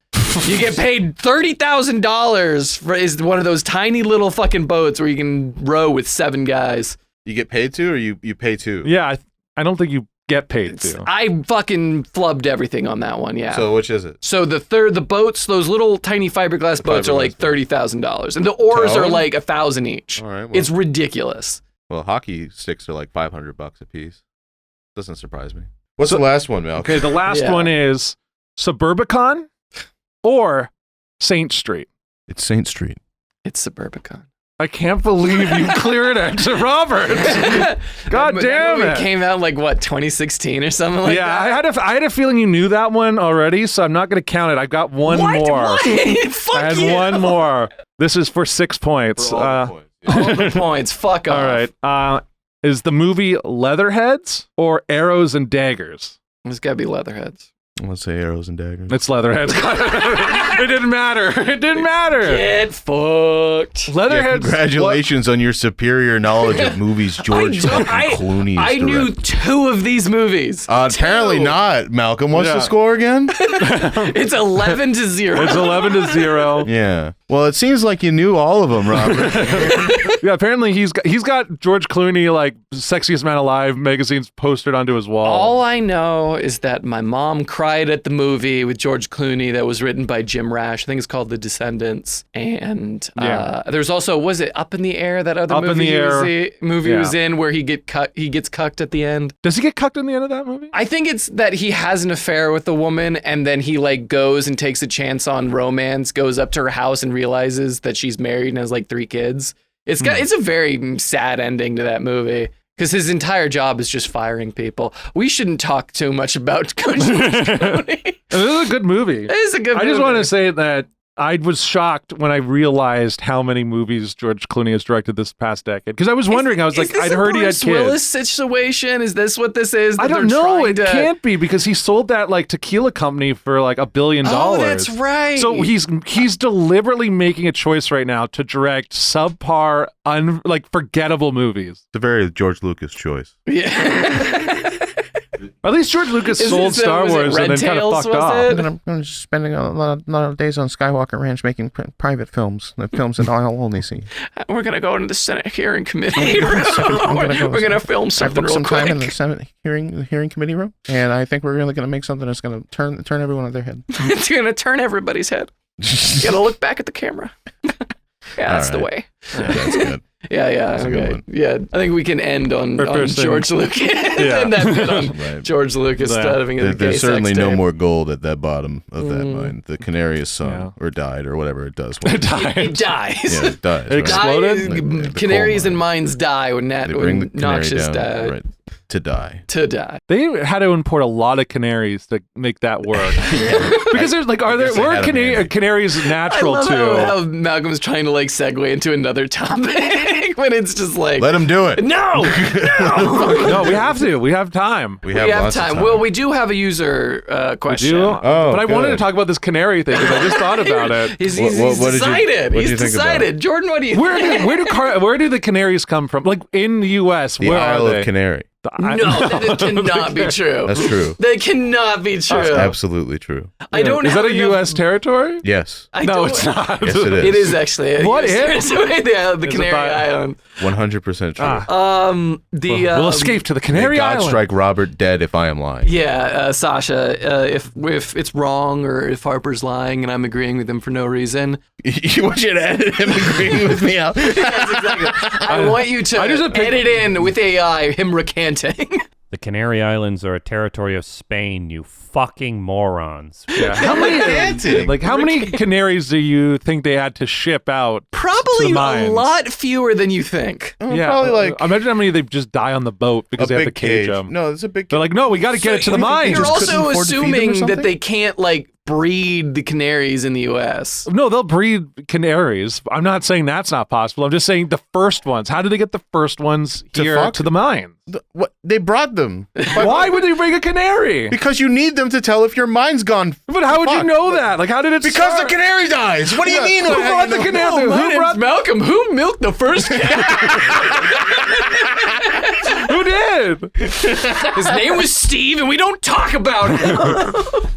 A: You get paid $30,000 for is one of those tiny little fucking boats where you can row with 7 guys.
D: You get paid to, or you pay to?
E: Yeah, I don't think you get paid to.
A: I fucking flubbed everything on that one. Yeah.
D: So which is it?
A: So the boats, those little tiny fiberglass boats are like $30,000, and the oars are
D: Tow?
A: like $1,000 each.
D: All right. Well,
A: It's ridiculous.
D: well, hockey sticks are like $500 a piece. Doesn't surprise me. What's the last one, Mal?
E: Okay, the last
A: Yeah.
E: one is Suburbicon or Saint Street.
D: It's Saint Street.
A: It's Suburbicon.
E: I can't believe you cleared it to Robert. God damn
A: It
E: it.
A: came out like what 2016 or something like
E: Yeah,
A: that.
E: I had a feeling you knew that one already, so I'm not going to count it. I've got one
A: What?
E: more.
A: What? Fuck
E: I had
A: you.
E: one more. This is for 6 points.
D: For all the points.
A: All the points. Fuck off.
E: All right. Is the movie Leatherheads or Arrows and Daggers?
A: It's gotta be Leatherheads.
D: Let's say arrows and daggers.
E: It's Leatherheads. It didn't matter. It didn't matter.
A: Get fucked.
D: Yeah,
E: Leatherheads.
D: congratulations on your superior knowledge of movies George fucking Clooney is
A: I knew
D: directing.
A: 2 of these movies.
D: Apparently
A: 2.
D: not, Malcolm. What's
E: Yeah.
D: the score again?
A: It's 11-0.
E: It's 11-0.
D: Yeah. Well, it seems like you knew all of them, Robert.
E: Yeah, apparently he's got George Clooney, like, sexiest man alive magazines posted onto his wall.
A: All I know is that my mom cried at the movie with George Clooney that was written by Jim Rash. I think it's called The Descendants. And there's also, was it Up in the Air, that other
E: Up in
A: movie
E: the Air.
A: he was in where he gets cucked at the end?
E: Does he get cucked in the end of that movie?
A: I think it's that he has an affair with a woman and then he like goes and takes a chance on romance, goes up to her house and realizes that she's married and has like 3 kids. It's a very sad ending to that movie because his entire job is just firing people. We shouldn't talk too much about George Clooney.
E: This is a good movie.
A: It is a good movie.
E: I just want to say that I was shocked when I realized how many movies George Clooney has directed this past decade. Because I was wondering, I was like, I'd heard he had
A: Bruce Willis
E: kids.
A: situation? Is this what this is?
E: I don't know. It can't be because he sold that like tequila company for like $1 billion.
A: Oh, that's right.
E: So he's deliberately making a choice right now to direct subpar, forgettable movies.
D: It's a very George Lucas choice.
A: Yeah.
E: At least George Lucas sold Star
A: was it
E: Wars and then kind of
A: Red
E: fucked
A: Tails, was
E: off.
A: it?
G: I'm just spending a lot of days on Skywalker Ranch making private films, the films that I'll only see.
A: We're going to go into the Senate hearing committee.
G: I'm gonna go-
A: We're going to film
G: I
A: something
G: booked
A: real
G: some time in
A: quick.
G: the Senate hearing committee room, and I think we're really going to make something that's going to turn everyone on their head.
A: It's going to turn everybody's head. You got to look back at the camera. Yeah, that's the
D: All
A: way.
D: Yeah, that's good.
A: Yeah,
D: a good
A: okay.
D: one.
A: Yeah, I think we can end on
E: First thing.
A: George Lucas.
E: Yeah.
A: And that bit on
D: Right.
A: George Lucas
E: Yeah.
A: stuffing in the gay
D: There's certainly
A: sex
D: no
A: tape.
D: more gold at that bottom of that mine. The canary is sung
E: Yeah.
D: or died or whatever it does.
A: It dies.
D: Yeah, it dies.
E: It
D: right?
E: exploded?
D: The
A: Canaries
D: coal
A: and
D: mine.
A: mines die when
D: They bring the canary
A: noxious
D: down
A: die.
D: right, to die.
A: To die.
E: They had to import a lot of canaries to make that work. Because there's like,
D: guess they
E: were
D: had 'em handy.
E: canaries natural
A: I love
E: too?
A: how Malcolm's trying to like segue into another topic. when it's just like,
D: Let him do it.
A: no.
E: No, we have to. We have time.
D: We
A: We have
D: lots of
A: time. Well, we do have a user question.
E: But I wanted to
D: good.
E: talk about this canary thing because I just thought about it.
A: He's
D: What did you-
A: decided.
D: what did
A: He's
D: you think about
A: decided. Jordan, what do you
E: Where do the canaries come from? Like in the U.S.,
D: The
E: where
D: Isle
E: are they?
D: of Canary.
A: No, that cannot be true.
D: That's true.
A: That cannot be true.
D: That's absolutely true.
A: I don't
E: Is
A: have
E: that a
A: enough-
E: U.S. territory?
D: Yes.
A: I
E: No,
A: don't-
E: it's not.
D: Yes, it is.
A: It is actually. A
E: What
A: US
E: is?
A: territory, the
E: Is it
A: Canary
E: by-
A: Island.
D: 100% true.
E: We'll escape to the
D: May
E: Canary
D: God
E: Island.
D: strike Robert dead if I am lying.
A: Yeah, Sasha, if it's wrong or if Harper's lying and I'm agreeing with him for no reason,
D: You want you to edit him agreeing with me out.
A: yes, exactly. I want you to edit in with AI him recanting.
F: The Canary Islands are a territory of Spain, you fucking morons.
E: Yeah. How many canaries do you think they had to ship out? to
A: Probably
E: the
A: a
E: mines?
A: lot fewer than you think.
E: Yeah,
D: Probably like
E: imagine how many they just die on the boat because
D: a
E: they have to
D: big
E: cage
D: cage.
E: them.
D: No, it's a big
E: They're like, no, we got to get it to the mines.
A: You're
D: just couldn't
A: also
D: afford to feed them or
A: assuming
D: something?
A: that they can't like breed the canaries in the U.S.
E: No, they'll breed canaries. I'm not saying that's not possible. I'm just saying the first ones. How did they get the first ones
D: To
E: here
D: fuck?
E: to the mines?
D: What? They brought them.
E: Why would they bring a canary?
D: Because you need them to tell if your mind's gone.
E: But how would you
D: Fuck.
E: know that? Like, how did it
D: Because
E: start?
D: the canary dies. What do you mean?
E: Who brought the canary?
A: My
E: Who
A: name's
E: brought?
A: Malcolm. Who milked the first cat?
E: Who did?
A: His name was Steve, and we don't talk about him.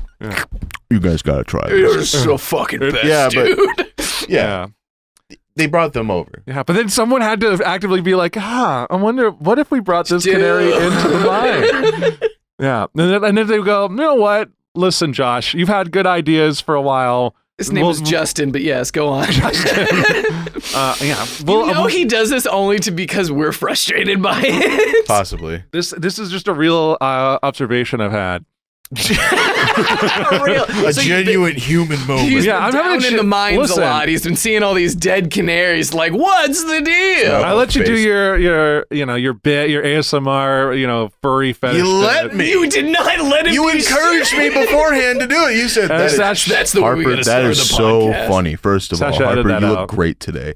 D: You guys gotta try
A: You're so fucking best,
D: Yeah, but-
A: dude.
D: Yeah, they brought them over.
E: Yeah, but then someone had to actively be like, I wonder, what if we brought this
A: Dude.
E: canary into the mine? Yeah. And then they go, you know what? Listen, Josh, you've had good ideas for a while.
A: His name was Justin, but yes, go on.
E: Yeah. Well,
A: You know he does this only because we're frustrated by it.
D: Possibly.
E: this is just a real observation I've had.
D: A genuine human moment.
A: He's
E: Yeah,
A: been
E: I'm having
A: down in the mines
E: listen.
A: a lot. He's been seeing all these dead canaries. Like, what's the deal?
D: No.
E: I let you do
D: Face.
E: your bit, your ASMR, furry fetish.
D: You let
E: bit.
D: me.
A: You did not let him.
D: You
A: be
D: encouraged me beforehand to do it. You said that.
A: That's the way we
D: Harper,
A: gotta start
D: that
A: the
D: is so
A: podcast.
D: funny. First of
E: Sasha,
D: all,
E: edit
D: Harper,
E: that
D: you
E: out.
D: look great today.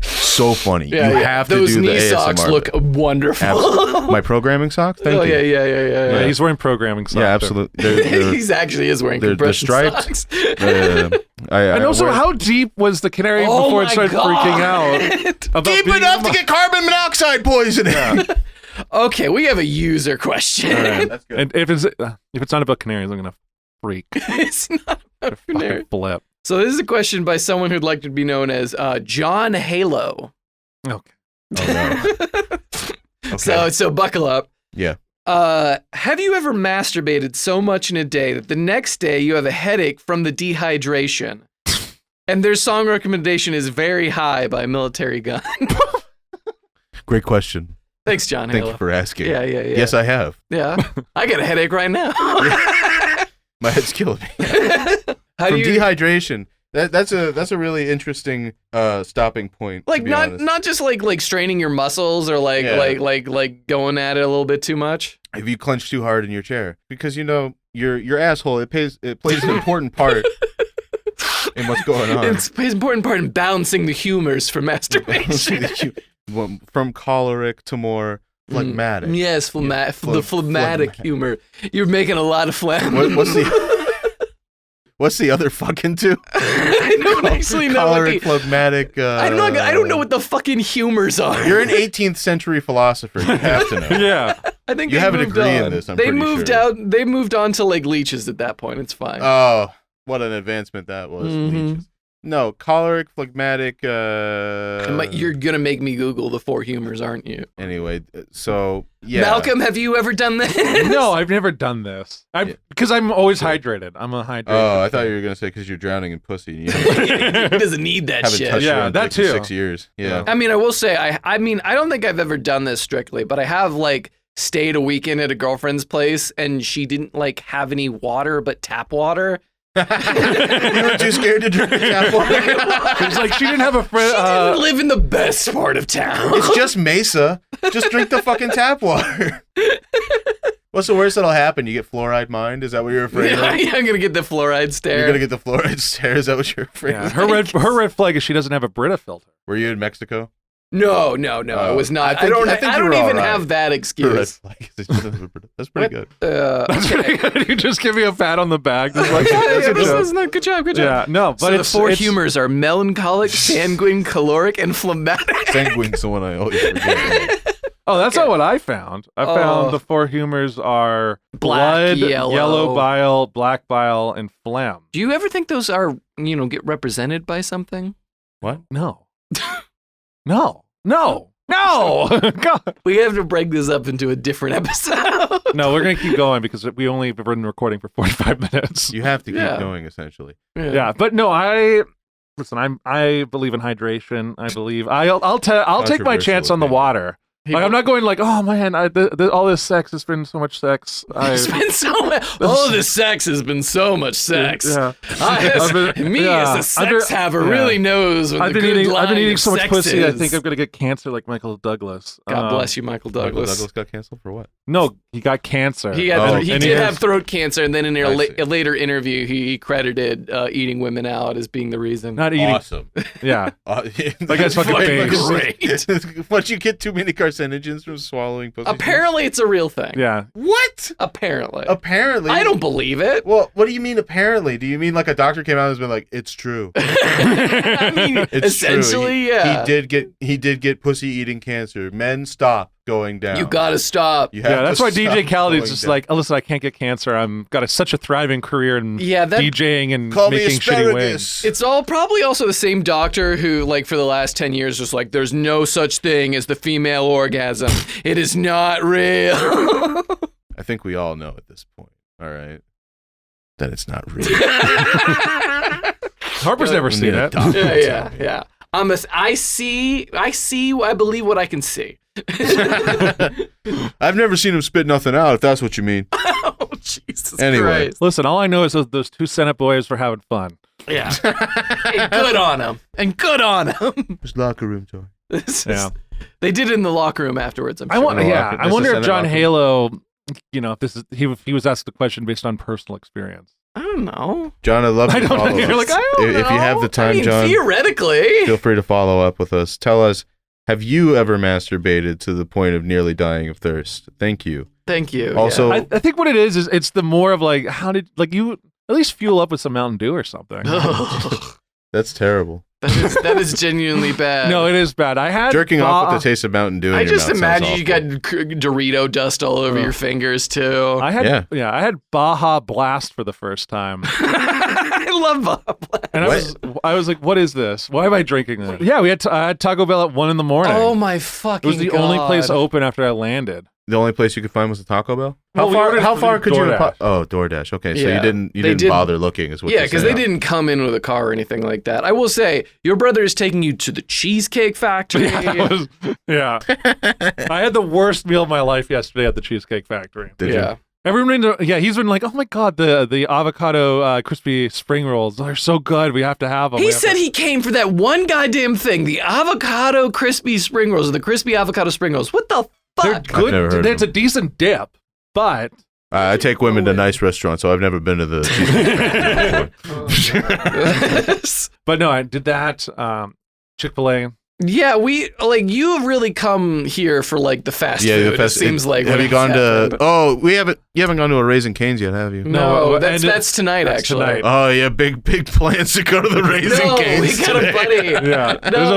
D: So funny.
A: Yeah,
D: you
A: yeah.
D: have to
A: Those
D: do the
A: knee socks
D: ASMR
A: look
D: bit.
A: wonderful.
D: Absolutely. My programming socks? Thank
A: Oh
D: you.
E: Yeah, he's wearing programming socks.
D: Yeah, absolutely.
A: He actually is wearing
D: they're
A: compression
D: striped.
A: socks.
E: And also, how deep was the canary
A: Oh
E: before it
A: my
E: started
A: God.
E: freaking out? About
D: deep
E: being
D: enough
E: in
D: to
E: the
D: get carbon monoxide poisoning.
A: Okay, we have a user question.
E: All right.
D: That's good.
E: And if it's not about canaries, I'm gonna freak.
A: It's not a canary.
E: Fucking flip.
A: So this is a question by someone who'd like to be known as John Halo.
E: Okay.
D: Oh, no.
A: So buckle up.
D: Yeah.
A: Have you ever masturbated so much in a day that the next day you have a headache from the dehydration? And their song recommendation is Very High by Military Gun.
D: Great question.
A: Thanks, John
D: Thank
A: Halo.
D: you for asking.
A: Yeah.
D: Yes, I have.
A: Yeah. I got a headache right now.
D: My head's killing me.
A: How
D: From
A: do you
D: dehydration. That's a really interesting stopping point.
A: like
D: to be
A: not
D: honest.
A: not just like straining your muscles or like
D: Yeah.
A: like going at it a little bit too much?
D: If you clench too hard in your chair, because you know your asshole it plays an important part in what's going on.
A: It plays an important part in balancing the humors for masturbation.
D: From choleric to more phlegmatic.
A: Yes, the phlegmatic
D: phlegmatic.
A: humor. You're making a lot of phlegm.
D: What's the other fucking two?
A: I don't actually know. What
D: Choleric, phlegmatic.
A: I don't know what the fucking humors are.
D: You're an 18th century philosopher. You have to know.
E: Yeah.
A: I think
D: You
A: they
D: have a
A: moved
D: degree in
A: on.
D: this, I'm
A: they
D: pretty
A: moved
D: sure.
A: out. They moved on to like leeches at that point. It's fine.
D: Oh, what an advancement that was.
A: Mhm.
D: Leeches. No, choleric, phlegmatic.
A: You're gonna make me Google the four humors, aren't you?
D: Anyway, so yeah.
A: Malcolm, have you ever done this?
E: No, I've never done this. Because I'm always hydrated. I'm a hydrated.
D: Oh, I thought you were gonna say because you're drowning in pussy. And you
A: He doesn't need that
D: haven't
A: shit.
D: touched
E: Yeah,
D: your own
E: that
D: dick in
E: too.
D: 6 years. Yeah.
A: I mean, I will say, I mean, I don't think I've ever done this strictly, but I have like stayed a weekend at a girlfriend's place and she didn't like have any water but tap water.
D: You were too scared to drink tap water.
E: It's like she didn't have a friend.
A: She didn't live in the best part of town.
D: It's just Mesa. Just drink the fucking tap water. What's the worst that'll happen? You get fluoride mind? Is that what you're afraid of?
A: Yeah, I'm gonna get the fluoride stare.
D: You're gonna get the fluoride stare. Is that what you're afraid
E: Yeah,
D: of?
E: her red flag is she doesn't have a Brita filter.
D: Were you in Mexico?
A: No, it was not.
D: I think
A: I
D: you
A: don't
D: were
A: even
D: all right.
A: have that
D: Red
A: excuse.
D: flag. That's pretty good.
E: That's pretty good. You just give me a pat on the back. Just like,
A: Good job.
E: yeah, no, but
A: So the
E: it's
A: four
E: it's-
A: humors are melancholic, sanguine, caloric, and phlegmatic.
D: Sanguine's the one I always forget.
E: Oh, that's not what I found. I
A: Oh.
E: found the four humors are
A: Black,
E: blood,
A: yellow.
E: bile, black bile, and phlegm.
A: Do you ever think those are, get represented by something?
D: What?
E: No. No. God.
A: We have to break this up into a different episode.
E: No, we're going to keep going because we only have been recording for 45 minutes.
D: You have to keep
A: Yeah.
D: going, essentially.
E: Yeah, but no, I believe in hydration. I believe I'll take my chance on the
D: opinion.
E: water. Like I'm not going like, oh man, all this sex has been so much sex.
A: It's been so much. Oh, the sex has been so much sex.
E: Yeah.
A: Me as a sex haver really knows when
E: I've
A: the
E: been
A: good line
E: eating
A: of
E: so much
A: sex
E: pussy. I
A: is.
E: think I'm gonna get cancer like Michael Douglas.
A: God bless you, Michael
D: Michael
A: Douglas.
D: Douglas got canceled for what?
E: No, he got cancer.
A: He, had,
D: Oh,
A: he
E: and
A: did
E: has-
A: have throat cancer, and then in
D: I see.
A: a later interview, he credited eating women out as being the reason.
E: not eating.
D: Awesome.
E: Yeah.
D: That
E: guy's fucking
A: great.
D: Once you get too many carcinogens from swallowing pussy.
A: Apparently, it's a real thing.
E: Yeah.
D: What?
A: Apparently.
D: Apparently.
A: I don't believe it.
D: Well, what do you mean apparently? Do you mean like a doctor came out and has been like, it's true?
A: I mean,
D: It's
A: essentially,
D: true.
A: yeah.
D: He did get pussy eating cancer. Men, stop going down.
A: You gotta stop.
D: You have
E: Yeah, that's
D: to
E: why DJ
D: stop
E: Khaled is
D: going
E: just
D: down.
E: like, oh, listen, I can't get cancer. I'm got such a thriving career in
A: Yeah, that
E: DJing and
D: Call me
E: making shitty wings.
D: asparagus.
A: it's all probably also the same doctor who, like, for the last 10 years, was like, there's no such thing as the female orgasm. It is not real.
D: I think we all know at this point. All right, that it's not real.
E: Harper's never
D: We
E: seen
D: need a
E: it.
D: doctor to
A: yeah.
D: tell me.
A: I believe what I can see.
D: I've never seen him spit nothing out. If that's what you mean.
A: Oh, Jesus
D: Anyway.
A: Christ.
E: Listen, all I know is those two Senate boys were having fun.
A: Yeah. Hey, good on him. And good on him.
D: It's locker room talk.
E: Yeah.
A: They did it in the locker room afterwards, I'm
E: I
A: sure.
E: want,
D: No,
E: yeah.
D: that's
E: I
D: the
E: wonder if
D: Senate
E: John
D: locker.
E: Halo, if this is he was asked the question based on personal experience.
A: I don't know.
D: John, I'd love to
E: I don't
D: follow
E: know. You're
D: up.
E: like, I don't
D: If you have the time,
A: I mean,
D: John,
A: theoretically.
D: feel free to follow up with us. Tell us, have you ever masturbated to the point of nearly dying of thirst? Thank you.
A: Thank you.
D: Also-
E: I think what it is it's the more of like, how did like you at least fuel up with some Mountain Dew or something.
A: Yeah.
D: That's terrible.
A: that is genuinely bad.
E: No, it is bad. I had
D: Jerking off with the taste of Mountain Dew in
A: I
D: your
A: just
D: mouth sounds
A: imagine you got
D: awful.
A: Dorito dust all over
E: Ugh.
A: your fingers too.
E: I had
D: Yeah.
E: I had Baja Blast for the first time.
A: I love Baja Blast.
E: And
D: What?
E: I was like, what is this? Why am I drinking this? Yeah, I had Taco Bell at 1 a.m.
A: Oh my
E: It
A: fucking
E: was the only place
A: God.
E: open after I landed.
D: The only place you could find was the Taco Bell.
E: Well, we ordered
D: How
E: through
D: far could you?
E: DoorDash.
D: Oh, DoorDash. Okay, so
A: Yeah.
D: you didn't
A: They did-
D: bother looking, is what
A: Yeah,
D: you're
A: because they
D: saying.
A: didn't come in with a car or anything like that. I will say, your brother is taking you to the Cheesecake Factory.
E: Yeah. I had the worst meal of my life yesterday at the Cheesecake Factory.
D: Did
A: yeah.
D: you?
E: Everyone, he's been like, oh my God, the avocado crispy spring rolls, they're so good. We have to have them.
A: He said he came for that one goddamn thing, the avocado crispy spring rolls, or the crispy avocado spring rolls. What the
E: they're
A: fuck?
D: I've never heard
E: good.
D: of
E: It's a decent dip, but
D: I take women to nice restaurants, so I've never been to the Cheesecake Factory before.
E: but no, I did that. Chick-fil-A.
A: Yeah, you have really come here for like the fast
D: Yeah,
A: food.
D: the fast.
A: It seems like.
D: Have
A: what
D: you gone
A: has
D: to?
A: happened.
D: Oh, you haven't gone to a Raising Cane's yet, have you?
A: No,
E: No,
A: that's tonight
E: that's
A: actually.
E: tonight.
D: Oh yeah, big plans to go to the Raising
A: No,
D: Cane's
A: we got
D: today.
A: a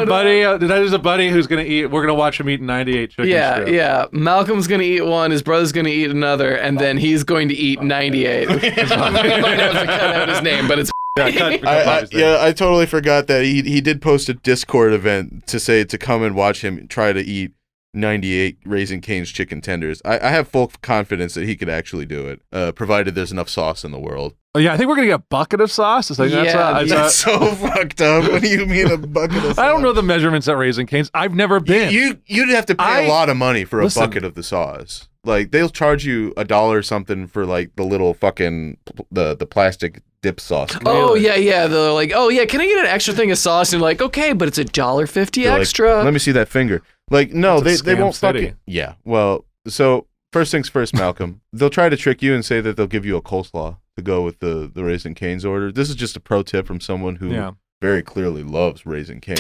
A: buddy.
E: Yeah, there's a buddy who's gonna eat. We're gonna watch him eat 98 chicken strips.
A: Yeah. Malcolm's gonna eat one, his brother's gonna eat another, and then he's going to eat 98. We might have to cut out his name, but it's
D: I totally forgot that he did post a Discord event to come and watch him try to eat 98 Raising Cane's chicken tenders. I have full confidence that he could actually do it, provided there's enough sauce in the world.
E: Oh, yeah, I think we're gonna get a bucket of sauce. It's like
A: Yeah,
D: That's so fucked up. What do you mean a bucket of sauce?
E: I don't know the measurements at Raising Cane's. I've never been.
D: You'd have to pay a lot of money for a
E: Listen.
D: bucket of the sauce. Like they'll charge you $1 or something for like the little fucking the plastic dip sauce.
A: Oh yeah. They're like, oh yeah, can I get an extra thing of sauce? And you're like, okay, but it's $1.50
D: They're like,
A: extra.
D: Let me see that finger. Like no,
E: It's a
D: they
E: scam
D: won't
E: city.
D: fucking. Yeah. Well, so first things first, Malcolm. They'll try to trick you and say that they'll give you a coleslaw to go with the Raising Cane's order. This is just a pro tip from someone who
E: Yeah.
D: very clearly loves Raising Cane's.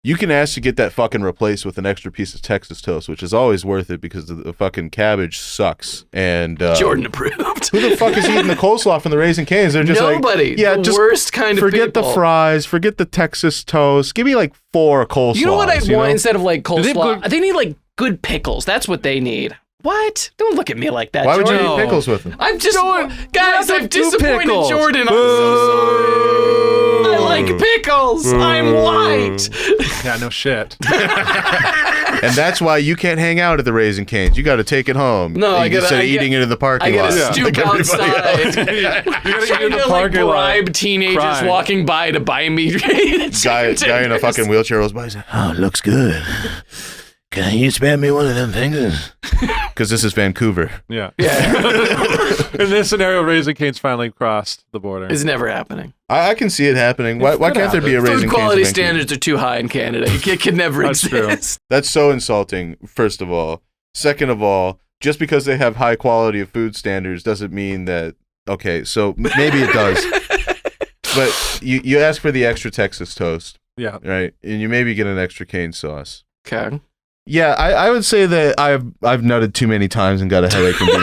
D: You can ask to get that fucking replaced with an extra piece of Texas toast, which is always worth it because the fucking cabbage sucks. And
A: Jordan approved.
D: who the fuck is eating the coleslaw from the Raising Cane's? They're just
A: Nobody.
D: like,
A: The worst kind of
D: forget
A: people.
D: the fries, forget the Texas toast. Give me like 4 coleslaws.
A: You know what I'd want instead of like
E: they have
A: coleslaw? They need like good pickles. That's what they need. What? Don't look at me like that.
D: Why would you
A: Jordan.
D: eat pickles with them?
A: I'm just guys. I've
E: do
A: disappointed
E: pickles.
A: Jordan. I'm so sorry. I like pickles. I'm white.
E: Yeah, no shit.
D: And that's why you can't hang out at the Raising Cane's. You got to take it home.
A: No, I
D: instead of eating it in the parking
A: I
D: lot.
A: gotta stoop
D: like everybody
A: outside.
D: else.
E: You gotta
A: Trying
E: eat in the
A: to like
E: parking lot.
A: bribe teenagers
E: Crying.
A: walking by to buy me
D: Guy in a fucking wheelchair rolls by. He's like,
C: Oh, it looks good. Can you spam me one of them things?
D: because this is Vancouver.
E: Yeah. In this scenario, Raising Cane's finally crossed the border.
A: It's never happening.
D: I can see it happening. Why can't there be a Raising
A: Food
D: Cane's
A: quality
D: in Vancouver?
A: standards are too high in Canada. It can never
E: That's true.
A: exist.
D: That's so insulting, first of all. Second of all, just because they have high quality of food standards doesn't mean that, okay, so maybe it does. But you ask for the extra Texas toast,
E: Yeah.
D: right? And you maybe get an extra cane sauce.
A: Okay.
D: Yeah, I would say that I've nutted too many times and got a headache from being